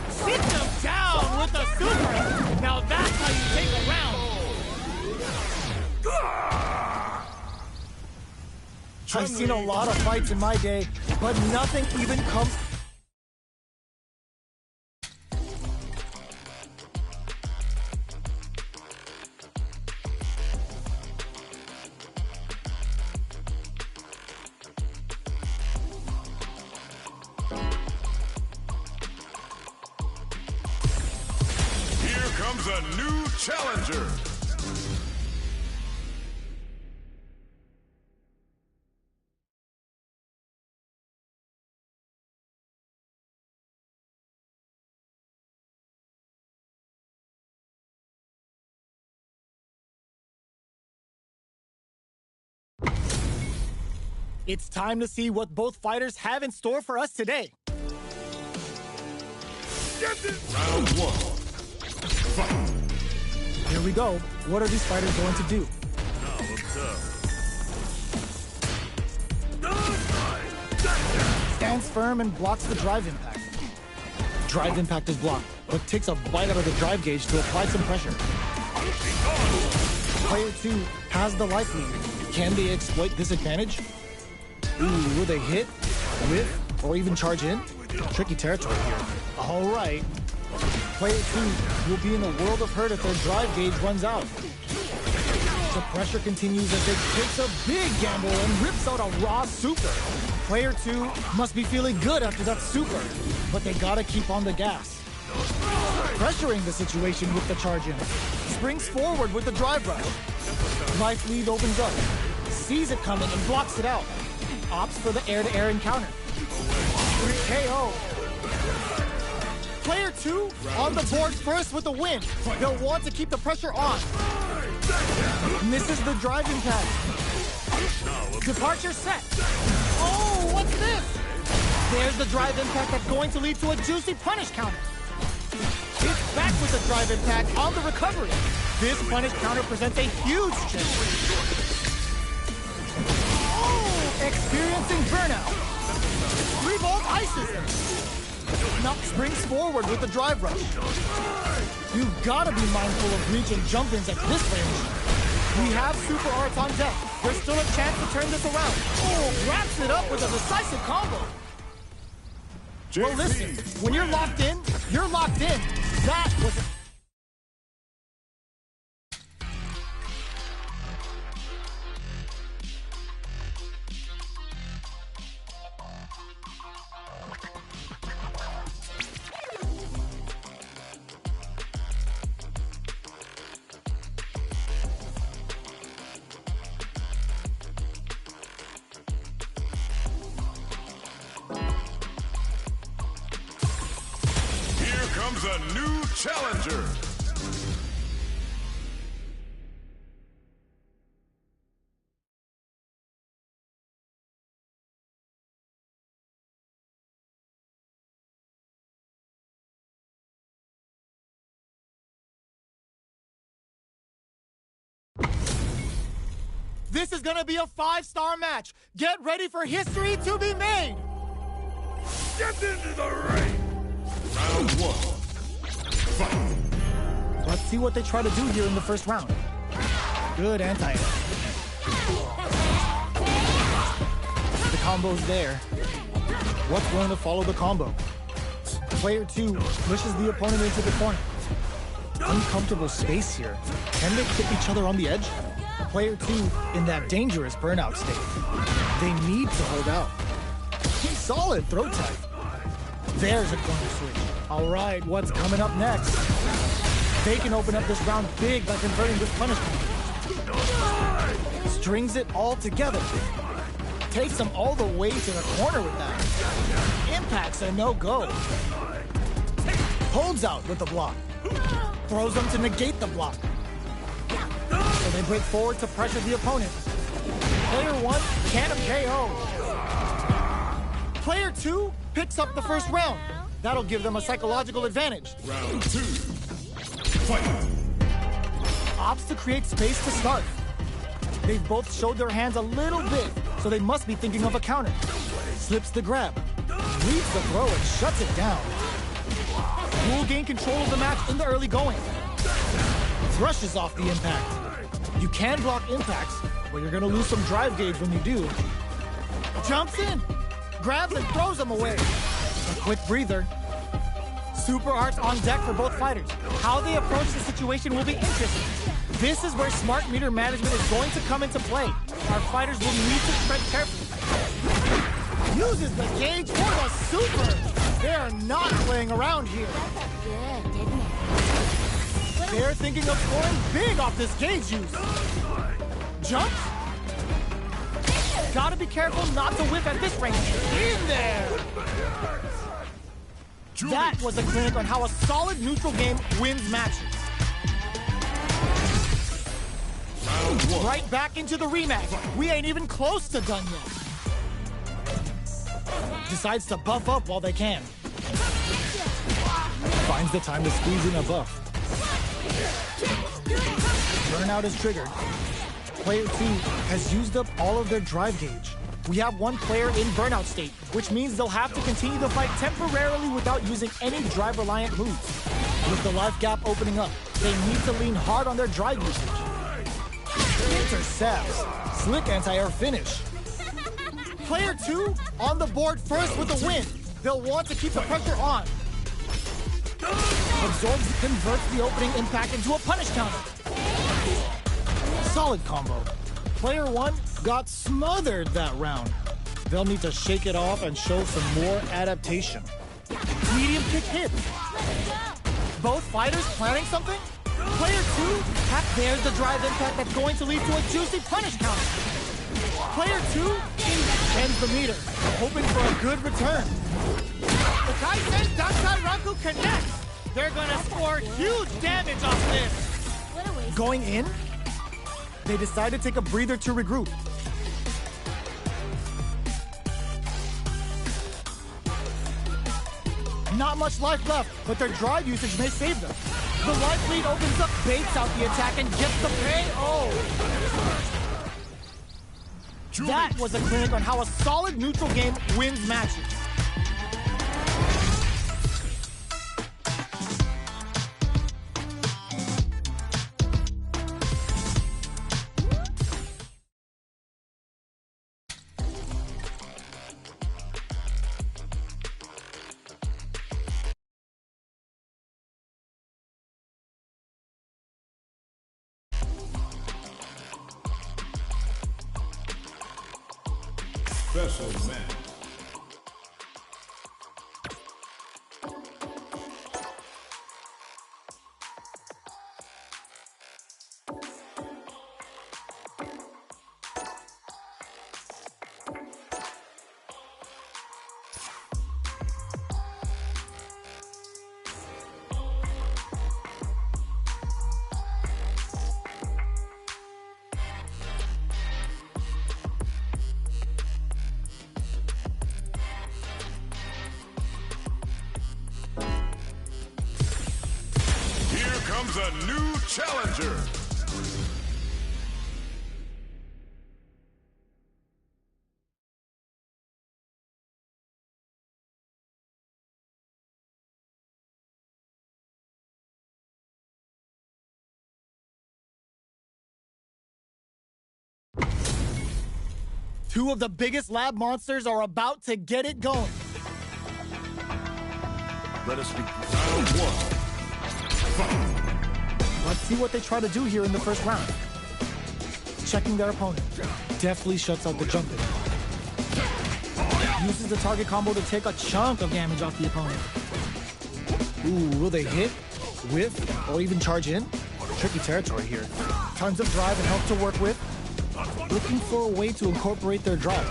Sits them down with a super. Now that's how you take a round. I've seen a lot of fights in my day, but nothing even comes... Here comes a new challenger. It's time to see what both fighters have in store for us today. Round one. Fight. Here we go. What are these fighters going to do? Stands firm and blocks the drive impact. Drive impact is blocked, but takes a bite out of the drive gauge to apply some pressure. Player 2 has the life lead. Can they exploit this advantage? Ooh, will they hit, whiff, or even charge in? Tricky territory here. All right. Player 2 will be in a world of hurt if their drive gauge runs out. The pressure continues as it takes a big gamble and rips out a raw super. Player 2 must be feeling good after that super, but they gotta keep on the gas. Pressuring the situation with the charge in. Springs forward with the drive rush. Life lead opens up, sees it coming and blocks it out. Opts for the air-to-air encounter. KO. Player 2 on the board first with the win. They'll want to keep the pressure on. Misses the drive impact. Departure set. Oh, what's this? There's the drive impact that's going to lead to a juicy punish counter. It's back with the drive impact on the recovery. This punish counter presents a huge chance. Experiencing burnout. Revolt ices him. Now springs forward with the drive rush. You've got to be mindful of reach and jump-ins at this range. We have super arts on deck. There's still a chance to turn this around. Oh, wraps it up with a decisive combo. Well, listen, when you're locked in, you're locked in. That was... Comes a new challenger. This is gonna be a 5-star match. Get ready for history to be made. Get into the ring. Round one. Fight. Let's see what they try to do here in the first round. Good anti-air. The combo's there. What's going to follow the combo? Player 2 pushes the opponent into the corner. Uncomfortable space here. Can they kick each other on the edge? Player 2 in that dangerous burnout state. They need to hold out. Solid throw tag. There's a corner switch. All right, what's coming up next? They can open up this round big by converting this punishment. Strings it all together. Takes them all the way to the corner with that. Impact's a no-go. Holds out with the block. Throws them to negate the block. So they break forward to pressure the opponent. Player 1 can't KO. Player 2 picks up the first round. That'll give them a psychological advantage. Round 2. Fight. Opts to create space to start. They've both showed their hands a little bit, so they must be thinking of a counter. Slips the grab. Leads the throw and shuts it down. Will gain control of the match in the early going. Brushes off the impact. You can block impacts, but you're gonna lose some drive gauge when you do. Jumps in, grabs and throws them away. A quick breather. Super arts on deck for both fighters. How they approach the situation will be interesting. This is where smart meter management is going to come into play. Our fighters will need to tread carefully. Uses the gauge for the super. They are not playing around here. Good, didn't it? They're thinking of scoring big off this gauge use. Jumps. Gotta be careful not to whip at this range. In there. That was a clinic on how a solid neutral game wins matches. Right back into the rematch. We ain't even close to done yet. Decides to buff up while they can. Finds the time to squeeze in a buff. Burnout is triggered. Player 2 has used up all of their drive gauge. We have one player in burnout state, which means they'll have to continue the fight temporarily without using any drive-reliant moves. With the life gap opening up, they need to lean hard on their drive usage. Intercepts. Slick anti-air finish. Player 2 on the board first with a win. They'll want to keep the pressure on. Absorbs converts the opening impact into a punish counter. Solid combo. Player 1 got smothered that round. They'll need to shake it off and show some more adaptation. Medium kick hits. Both fighters planning something? Player 2, there's the drive impact that's going to lead to a juicy punish counter. Player 2 ends the meter, hoping for a good return. The Kaisen Dankai connects. They're gonna score huge damage off this. What a waste. Going in, they decide to take a breather to regroup. Not much life left, but their drive usage may save them. The life lead opens up, baits out the attack, and gets the pay. Oh! That was a clinic on how a solid neutral game wins matches. Special match. Comes a new challenger. Two of the biggest lab monsters are about to get it going. Let us begin. Round one. Fight. Let's see what they try to do here in the first round. Checking their opponent. Deftly shuts out the jumping. Uses the target combo to take a chunk of damage off the opponent. Ooh, will they hit, whiff, or even charge in? Tricky territory here. Tons of drive and help to work with. Looking for a way to incorporate their drive.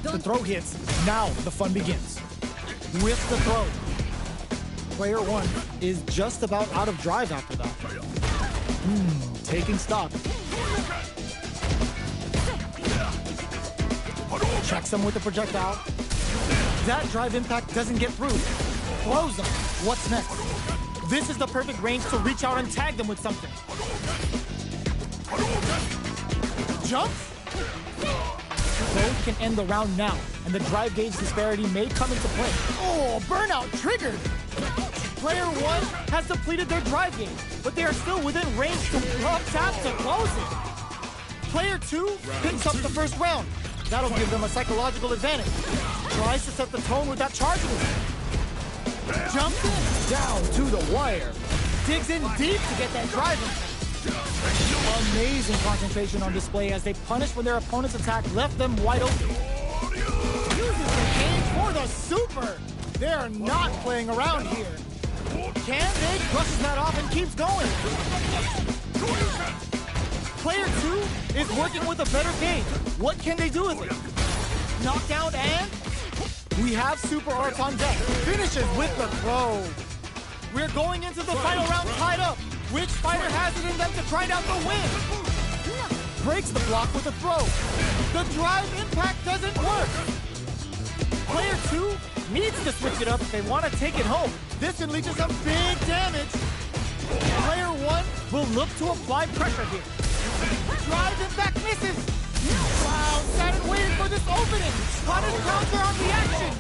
The throw hits. Now the fun begins. With the throw. Player 1 is just about out of drive after that. Taking stock. Checks him with the projectile. That drive impact doesn't get through. Throws them. What's next? This is the perfect range to reach out and tag them with something. Jump? Both can end the round now, and the drive gauge disparity may come into play. Oh, burnout triggered! Player 1 has depleted their drive gauge, but they are still within range to up tap to close it. Player 2 picks up the first round. That'll give them a psychological advantage. Tries to set the tone with that charge move. Jumps in. Down to the wire. Digs in deep to get that drive in. Amazing concentration on display as they punish when their opponent's attack left them wide open. Uses the cage for the super. They're not playing around here. Can they? Brushes that off and keeps going. Player 2 is working with a better gauge. What can they do with it? Knockdown and we have super arts on deck. Finishes with the throw. We're going into the final round tied up. Which fighter has it in them to grind out the win? Breaks the block with a throw. The drive impact doesn't work. Player 2 needs to switch it up if they want to take it home. This unleashes some big damage. Player 1 will look to apply pressure here. Drive impact misses. Wow, sat and waited for this opening. Punish counter on the action.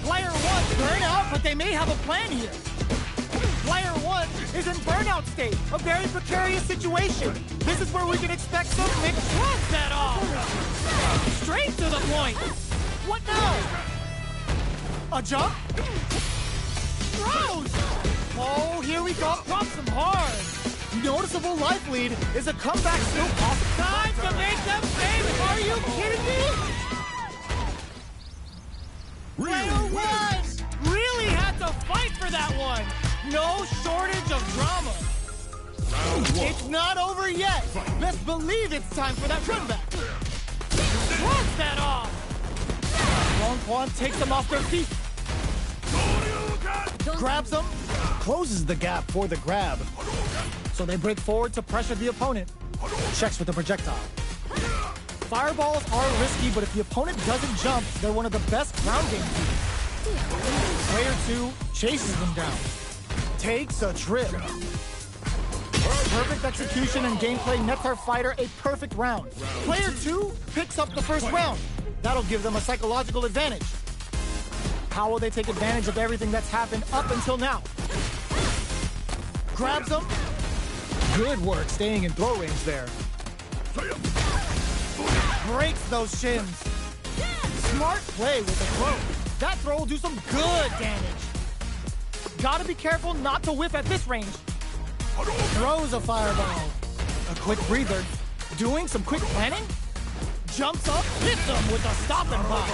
Player 1 burn out, but they may have a plan here. Player 1 is in burnout state, a very precarious situation. This is where we can expect some mixed trust at all. Straight to the point. What now? A jump? Throws! Oh, here we go. Drops him hard. Noticeable life lead. Is a comeback still possible? Time to make them famous. Are you kidding me? Player 1 really had to fight for that one. No shortage of drama. It's not over yet. Best believe it's time for that run back. Drops that off. Long Quan takes them off their feet. Grabs them. Closes the gap for the grab. So they break forward to pressure the opponent. Checks with the projectile. Fireballs are risky, but if the opponent doesn't jump, they're one of the best ground game teams. Player 2 chases them down. Takes a trip. Perfect execution and gameplay nets our fighter a perfect round. Player 2 picks up the first round. That'll give them a psychological advantage. How will they take advantage of everything that's happened up until now? Grabs them. Good work staying in throw range there. Breaks those shins. Smart play with the throw. That throw will do some good damage. Gotta be careful not to whiff at this range. Throws a fireball. A quick breather. Doing some quick planning. Jumps up, hits them with a stop and pop.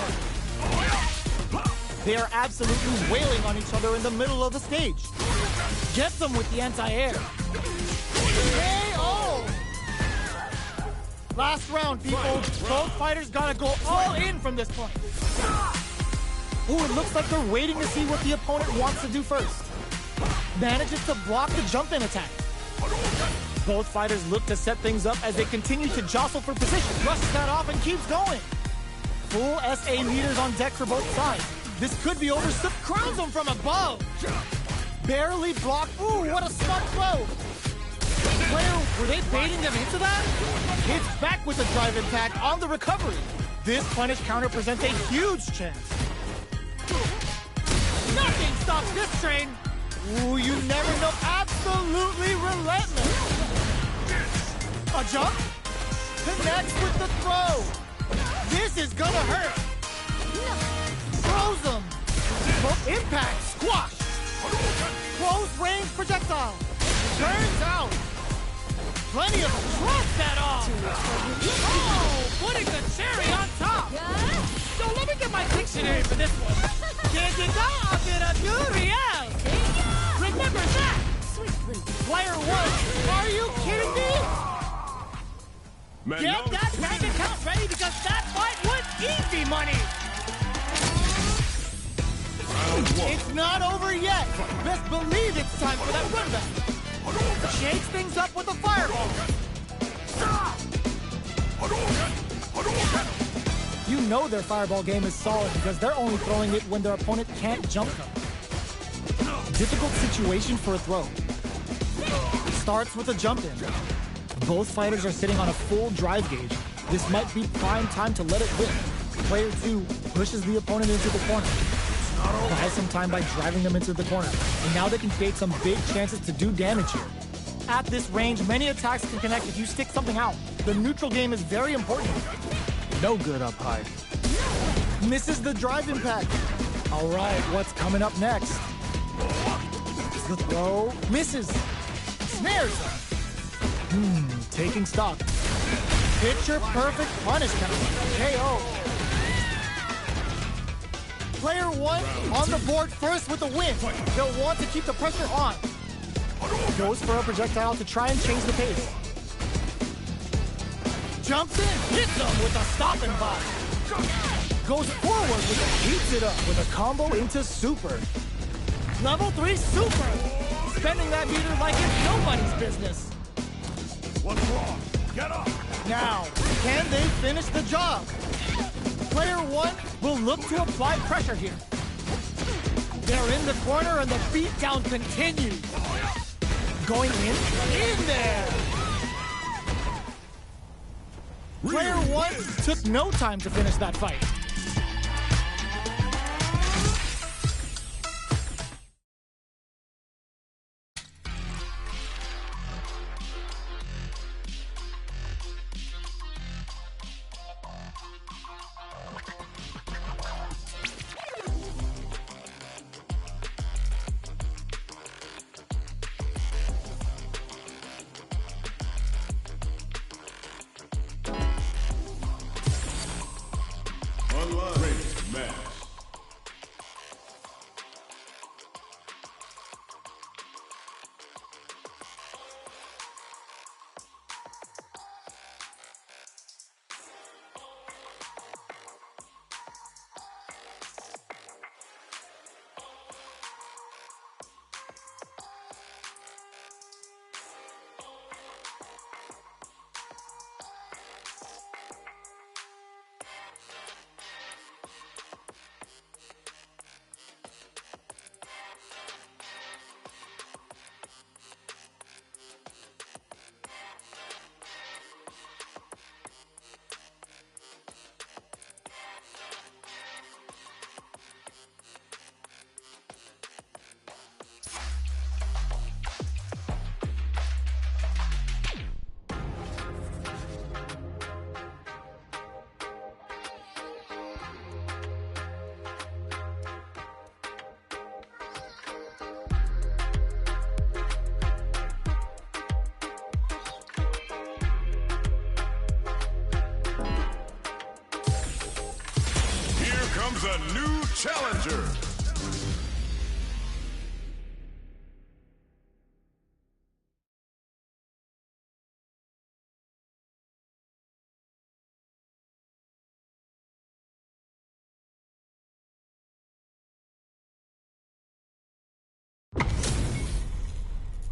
They are absolutely wailing on each other in the middle of the stage. Gets them with the anti-air. KO! Last round, people. Both fighters gotta go all in from this point. Ooh, it looks like they're waiting to see what the opponent wants to do first. Manages to block the jump-in attack. Both fighters look to set things up as they continue to jostle for position. Rushes that off and keeps going. Full SA meters on deck for both sides. This could be over. Crowns them from above. Barely blocked. Ooh, what a smart throw. Player, were they baiting them into that? Hits back with a drive impact on the recovery. This punish counter presents a huge chance. Nothing stops this train. Ooh, you never know. Absolutely relentless. A jump. Connects with the throw. This is gonna hurt. Throws them. Impact. Squash. Close range projectile. Turns out. Plenty of trust that off. Oh, putting the cherry on top. So let me get my dictionary for this one. Remember that. Player 1, are you kidding me? Get that bank account ready because that fight was easy money. It's not over yet. Best believe it's time for that run back. Shakes things up with a fireball. You know their fireball game is solid because they're only throwing it when their opponent can't jump them. Difficult situation for a throw. Starts with a jump in. Both fighters are sitting on a full drive gauge. This might be prime time to let it whip. Player 2 pushes the opponent into the corner. Buys some time by driving them into the corner. And now they can create some big chances to do damage here. At this range, many attacks can connect if you stick something out. The neutral game is very important. No good up high. Misses the drive impact. All right, what's coming up next? The throw misses. Snares him. Taking stock. Picture perfect punish count. KO. Player 1 on the board first with the win. They'll want to keep the pressure on. Goes for a projectile to try and change the pace. Jumps in, hits him with a stop and bop. Goes forward with a heats it up with a combo into super. Level 3 super. Spending that meter like it's nobody's business. What's wrong? Get up! Now, can they finish the job? Player 1 will look to apply pressure here. They're in the corner and the beatdown continues. Going in there. Player 1 took no time to finish that fight. Comes a new challenger.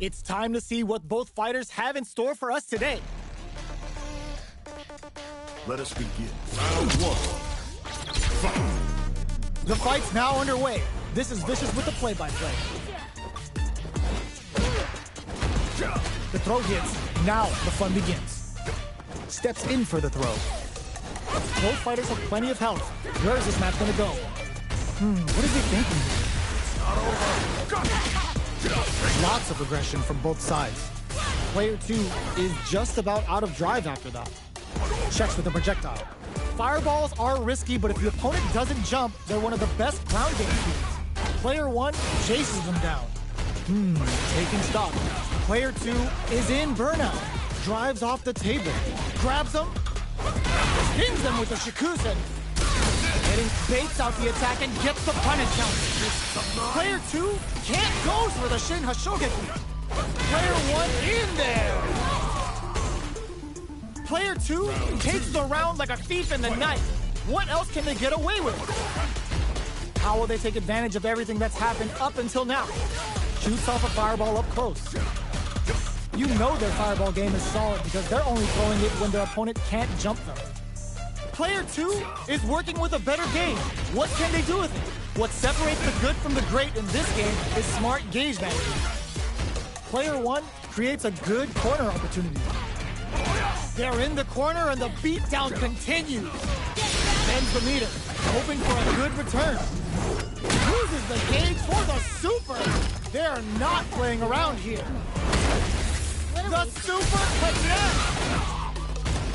It's time to see what both fighters have in store for us today. Let us begin. Round 1. The fight's now underway. This is Vicious with the play-by-play. The throw hits. Now the fun begins. Steps in for the throw. Both fighters have plenty of health. Where is this match gonna go? What is he thinking here? Lots of aggression from both sides. Player 2 is just about out of drive after that. Checks with a projectile. Fireballs are risky, but if the opponent doesn't jump, they're one of the best ground game teams. Player 1 chases them down. Taking stock. Player 2 is in burnout. Drives off the table. Grabs them. Pins them with a shikusen. Getting baits out the attack and gets the punish count. Player 2 can't go for the Shin Hashogeki. Player 1 in there. Player 2 takes the round like a thief in the night. What else can they get away with? How will they take advantage of everything that's happened up until now? Shoots off a fireball up close. You know their fireball game is solid because they're only throwing it when their opponent can't jump them. Player 2 is working with a better game. What can they do with it? What separates the good from the great in this game is smart gauge management. Player 1 creates a good corner opportunity. They're in the corner and the beatdown continues. Bends the meter, hoping for a good return. Uses the gauge for the super. They're not playing around here. The super connect.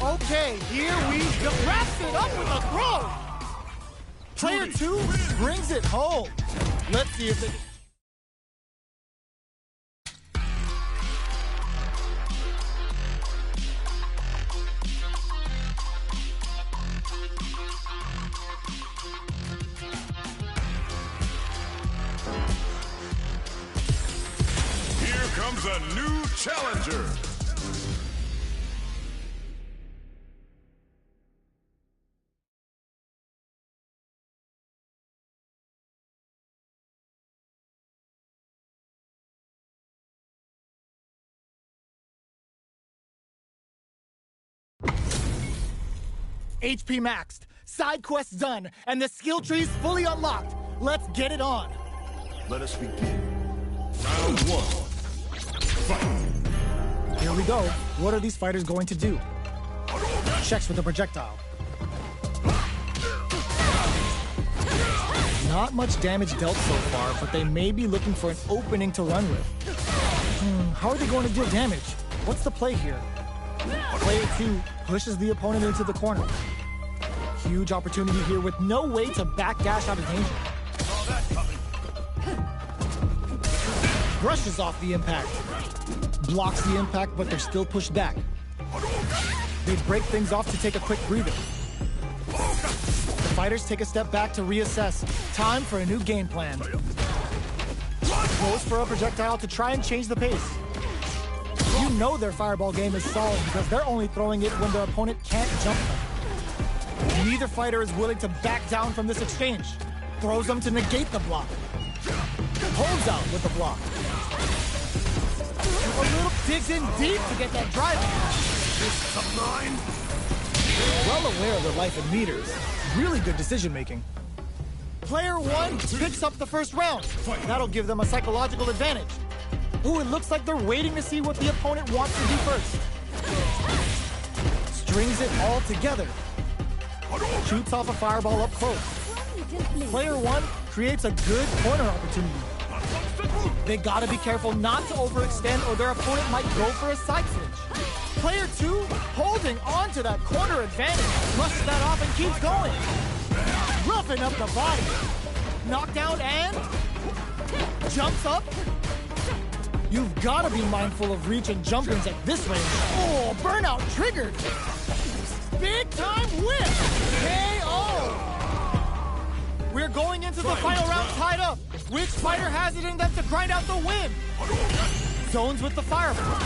Okay, here we go. Wraps it up with a throw. Player 2 brings it home. Let's see if they... Here comes a new challenger. HP maxed, side quests done, and the skill tree's fully unlocked. Let's get it on. Let us begin. Round 1. Fight. Here we go. What are these fighters going to do? Checks with the projectile. Not much damage dealt so far, but they may be looking for an opening to run with. How are they going to deal damage? What's the play here? Player 2 pushes the opponent into the corner. Huge opportunity here with no way to backdash out of danger. Brushes off the impact. Blocks the impact, but they're still pushed back. They break things off to take a quick breather. The fighters take a step back to reassess. Time for a new game plan. Goes for a projectile to try and change the pace. You know their fireball game is solid because they're only throwing it when their opponent can't jump them. Neither fighter is willing to back down from this exchange. Throws them to negate the block. Holds out with the block. A little digs in deep to get that drive. Well aware of their life in meters. Really good decision making. Player 1 picks up the first round. That'll give them a psychological advantage. Ooh, it looks like they're waiting to see what the opponent wants to do first. Strings it all together. Shoots off a fireball up close. Player 1 creates a good corner opportunity. They gotta be careful not to overextend or their opponent might go for a side switch. Player 2 holding on to that corner advantage. Flushes that off and keeps going. Roughing up the body. Knockdown and jumps up. You've got to be mindful of reach and jumpings at this range. Oh, burnout triggered. Big time whip. KO. We're going into the final round tied up. Which fighter has it in them to grind out the win? Zones with the fireball.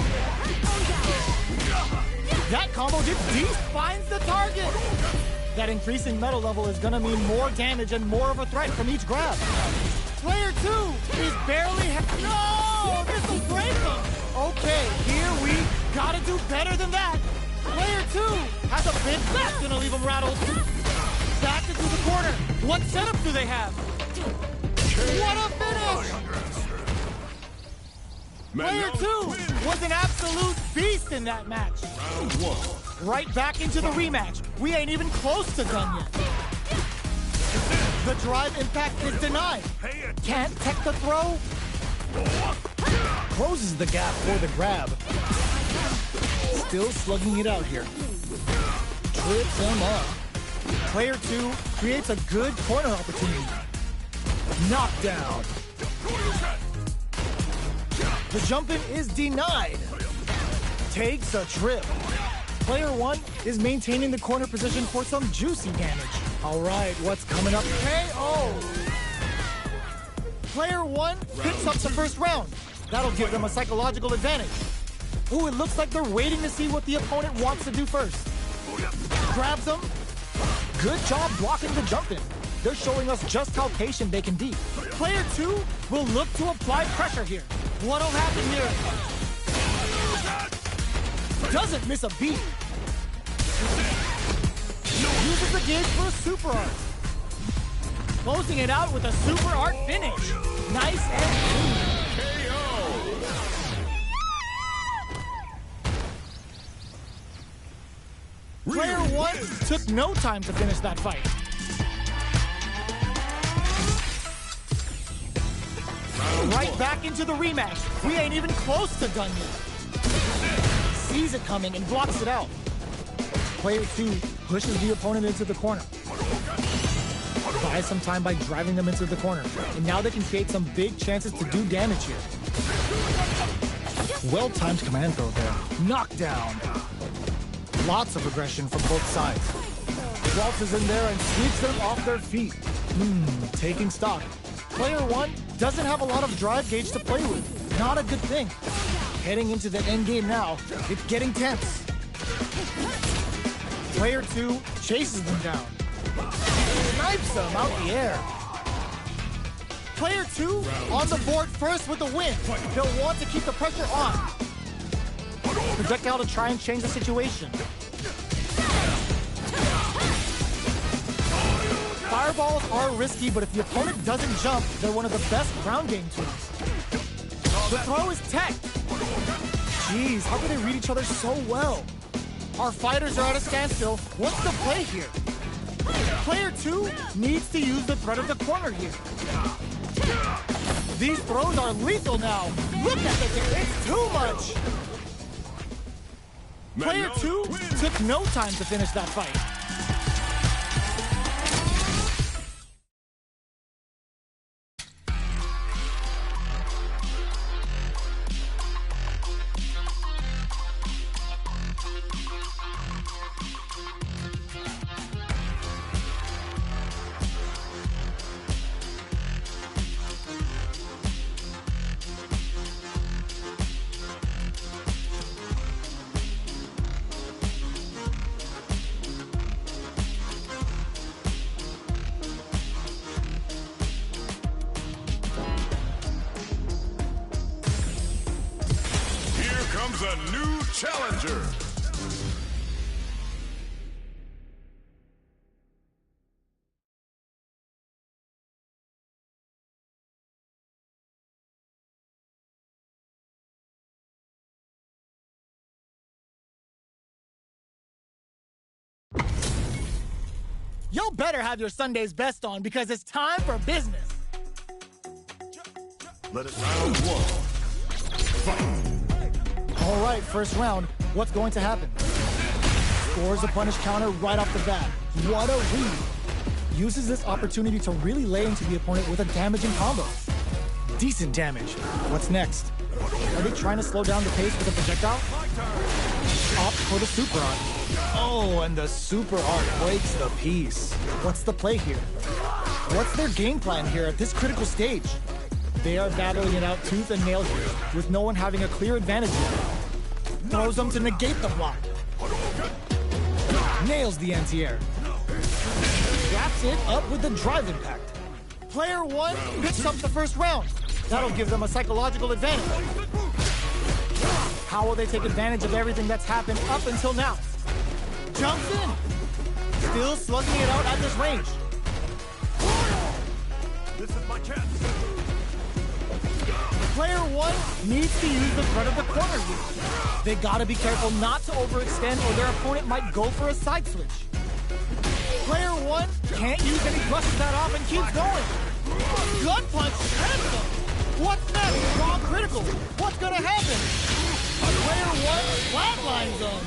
That combo just deep finds the target. That increasing metal level is going to mean more damage and more of a threat from each grab. Player 2 is barely... No! This will break them! Okay, here we gotta do better than that. Player 2 has a big... That's gonna leave him rattled. Back into the corner. What setup do they have? What a finish! Player 2 was an absolute beast in that match. Round 1. Right back into the rematch. We ain't even close to done yet. The drive impact is denied. Can't tech the throw. Closes the gap for the grab. Still slugging it out here. Trips him up. Player 2 creates a good corner opportunity. Knockdown. The jump-in is denied. Takes a trip. Player 1 is maintaining the corner position for some juicy damage. All right, what's coming up? KO! Player 1 picks up the first round. That'll give them a psychological advantage. Ooh, it looks like they're waiting to see what the opponent wants to do first. Grabs them. Good job blocking the jump-in. They're showing us just how patient they can be. Player 2 will look to apply pressure here. What'll happen here? Doesn't miss a beat. Uses the gauge for a super art. Closing it out with a super art finish. Nice and clean. Player 1 took no time to finish that fight. Right back into the rematch. We ain't even close to done yet. Sees it coming and blocks it out. Player 2 pushes the opponent into the corner. Buys some time by driving them into the corner. And now they can create some big chances to do damage here. Well-timed command throw there. Knockdown. Lots of aggression from both sides. Waltzes in there and sweeps them off their feet. Taking stock. Player 1 doesn't have a lot of drive gauge to play with. Not a good thing. Heading into the end game now, it's getting tense. Player 2 chases them down. Snipes them out the air. Player 2 on the board first with the win. They'll want to keep the pressure on. Projectile to try and change the situation. Fireballs are risky, but if the opponent doesn't jump, they're one of the best ground game tools. The throw is tech. Jeez, how can they read each other so well? Our fighters are at a standstill. What's the play here? Player 2 needs to use the threat of the corner here. These throws are lethal now. Look at this, it's too much. Player 2 took no time to finish that fight. A new challenger. Y'all better have your Sunday's best on because it's time for business. Let it round 1. Fight. All right, first round. What's going to happen? Scores a punish counter right off the bat. What a read. Uses this opportunity to really lay into the opponent with a damaging combo. Decent damage. What's next? Are they trying to slow down the pace with a projectile? Opt for the super art. Oh, and the super art breaks the piece. What's the play here? What's their game plan here at this critical stage? They are battling it out tooth and nail here, with no one having a clear advantage yet. Throws them to negate the block. Nails the anti-air. Wraps it up with the drive impact. Player 1 picks up the first round. That'll give them a psychological advantage. How will they take advantage of everything that's happened up until now? Jumps in. Still slugging it out at this range. This is my chance. Player 1 needs to use the front of the corner here. They gotta be careful not to overextend or their opponent might go for a side switch. Player 1 can't use any brushes that off and keeps going. Gut punch sends them. What's next? Strong critical. What's gonna happen? Player 1 flatlines them.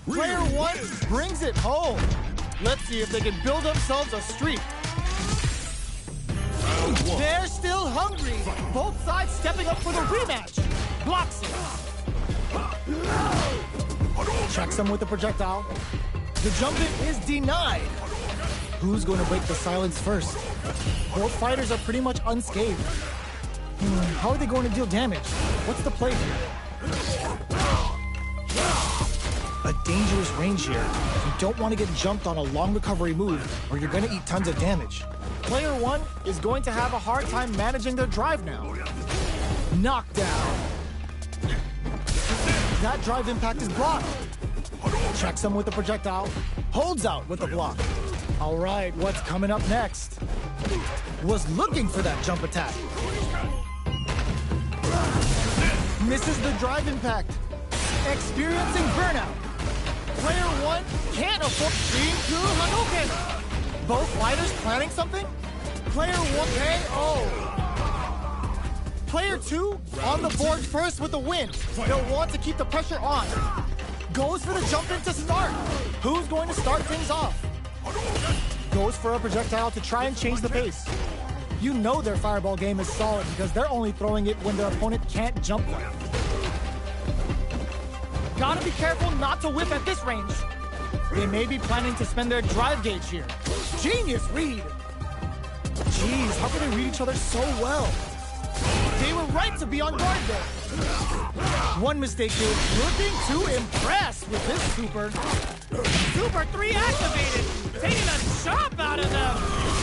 Player 1 brings it home. Let's see if they can build themselves a streak. They're still hungry. Both sides stepping up for the rematch. Blocks it. Checks him with the projectile. The jump in is denied. Who's going to break the silence first? Both fighters are pretty much unscathed. How are they going to deal damage? What's the play here? A dangerous range here. You don't want to get jumped on a long recovery move or you're going to eat tons of damage. Player 1 is going to have a hard time managing their drive now. Knockdown. That drive impact is blocked. Checks him with the projectile. Holds out with the block. All right, what's coming up next? Was looking for that jump attack. Misses the drive impact. Experiencing burnout. Player 1 can't afford Shinku Hadouken. Both fighters planning something? Player 1 KO. Player 2 on the board first with the win. They'll want to keep the pressure on. Goes for the jump in to start. Who's going to start things off? Goes for a projectile to try and change the pace. You know their fireball game is solid because they're only throwing it when their opponent can't jump them. Gotta be careful not to whip at this range. They may be planning to spend their drive gauge here. Genius read! Jeez, how can they read each other so well? They were right to be on guard there. One mistake here, looking to impress with this super. Super 3 activated, taking a chop out of them.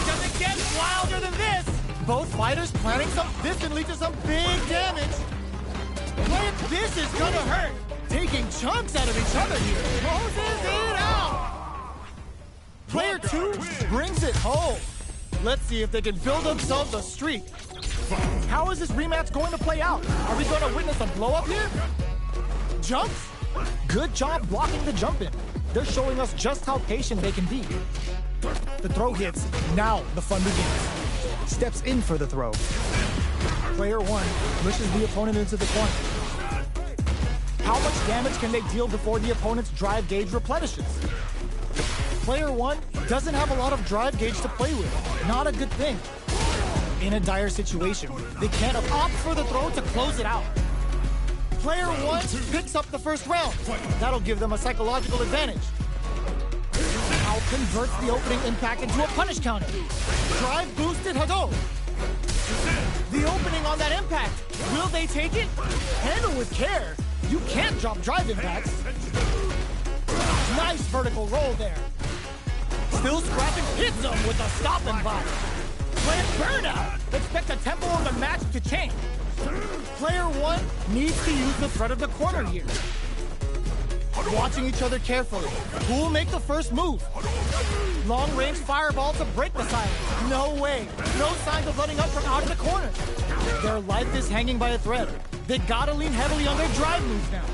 Does it get wilder than this? Both fighters planning this can lead to some big damage. This is gonna hurt. Taking chunks out of each other here. Closes it out. Player 2 brings it home. Let's see if they can build themselves a streak. How is this rematch going to play out? Are we going to witness a blow-up here? Jumps? Good job blocking the jump in. They're showing us just how patient they can be. The throw hits. Now the fun begins. Steps in for the throw. Player 1 pushes the opponent into the corner. How much damage can they deal before the opponent's drive gauge replenishes? Player 1 doesn't have a lot of drive gauge to play with. Not a good thing. In a dire situation, they can't opt for the throw to close it out. Player 1 picks up the first round. That'll give them a psychological advantage. Now converts the opening impact into a punish counter. Drive boosted Hadou. The opening on that impact. Will they take it? Handle with care. You can't drop drive impacts. Nice vertical roll there. Still scratching, hits them with a stop and body. Player burnout. Expect the tempo of the match to change. Player 1 needs to use the threat of the corner here. Watching each other carefully. Who will make the first move? Long-range fireball to break the silence. No way. No signs of letting up from out of the corner. Their life is hanging by a thread. They gotta lean heavily on their drive moves now.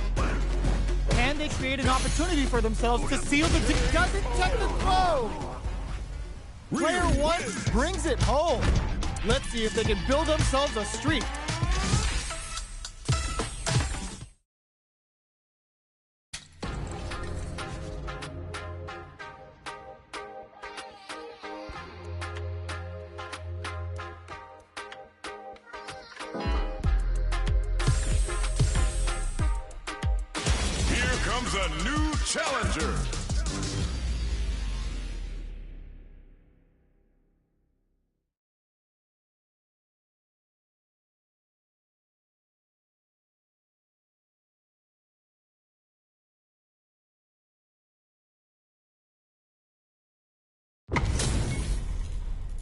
And they create an opportunity for themselves to seal the doesn't take the throw. Player 1 brings it home. Let's see if they can build themselves a streak. Here comes a new challenger.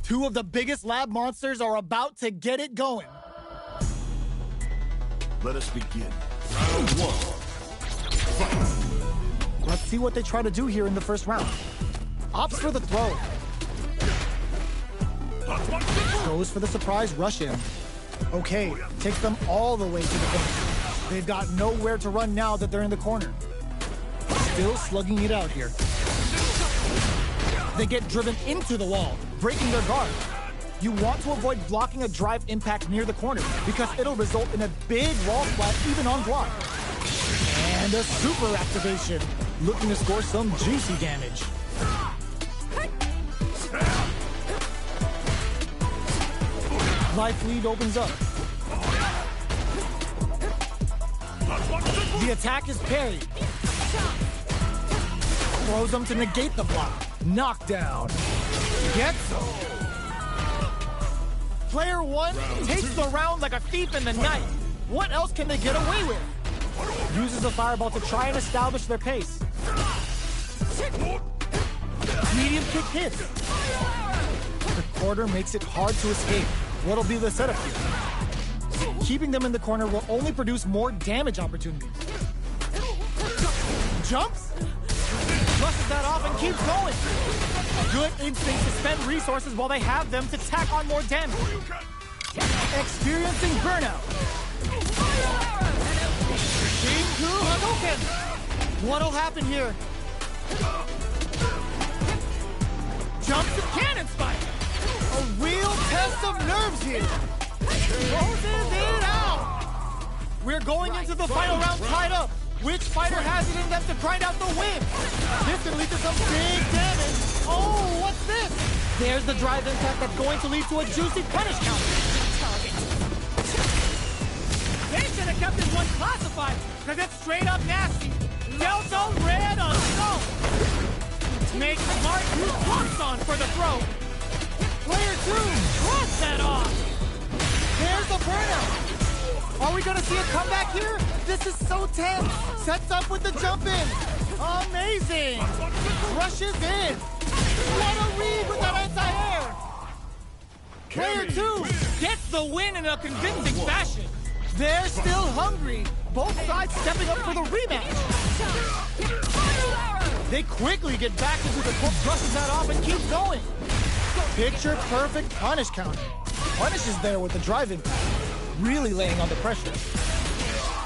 Two of the biggest lab monsters are about to get it going. Let us begin. Round 1. Fight. Let's see what they try to do here in the first round. Opts for the throw. Goes for the surprise rush in. Okay, takes them all the way to the finish. They've got nowhere to run now that they're in the corner. Still slugging it out here. They get driven into the wall, breaking their guard. You want to avoid blocking a drive impact near the corner because it'll result in a big wall splat even on block. And a super activation, looking to score some juicy damage. Life lead opens up. The attack is parried. Throws them to negate the block. Knockdown. Gets them. Player 1 takes the round like a thief in the night. What else can they get away with? Uses a fireball to try and establish their pace. Medium kick hits. The quarter makes it hard to escape. What'll be the setup here? Keeping them in the corner will only produce more damage opportunities. Jumps? Brushes that off and keeps going. Good instinct to spend resources while they have them to tack on more damage. Experiencing burnout. Into Hadouken. What'll happen here? Jumps and cannon spike. A real test of nerves here. Closes it out. We're going into the final round tied up. Which fighter has it in them to grind out the win? This can lead to some big damage. Oh, what's this? There's the drive impact that's going to lead to a juicy punish counter. They should have kept this one classified, because it's straight up nasty. Delta Red Assault. Make smart use blocks on for the throw. Player 2, cross that off. There's the burnout. Are we gonna see a comeback here? This is so tense. Sets up with the jump in. Amazing. Rushes in. What a read with that anti-air. Player 2 gets the win in a convincing fashion. They're still hungry. Both sides stepping up for the rematch. They quickly get back into the court, brushes that off, and keeps going. Picture perfect punish counter. Punish is there with the drive impact, really laying on the pressure.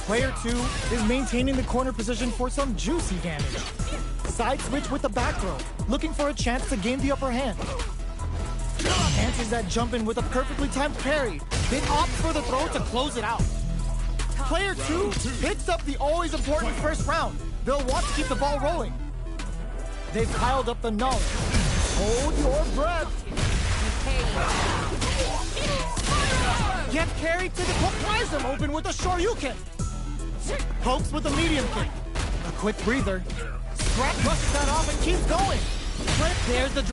Player 2 is maintaining the corner position for some juicy damage. Side switch with the back throw, looking for a chance to gain the upper hand. Answers that jump in with a perfectly timed parry, then opts for the throw to close it out. Player 2 picks up the always important first round. They'll want to keep the ball rolling. They've piled up the knowledge. Hold your breath. Gets carried to the hook, flies him open with a Shoryuken. Pokes with a medium kick. A quick breather. Scrap brushes that off and keeps going. There's the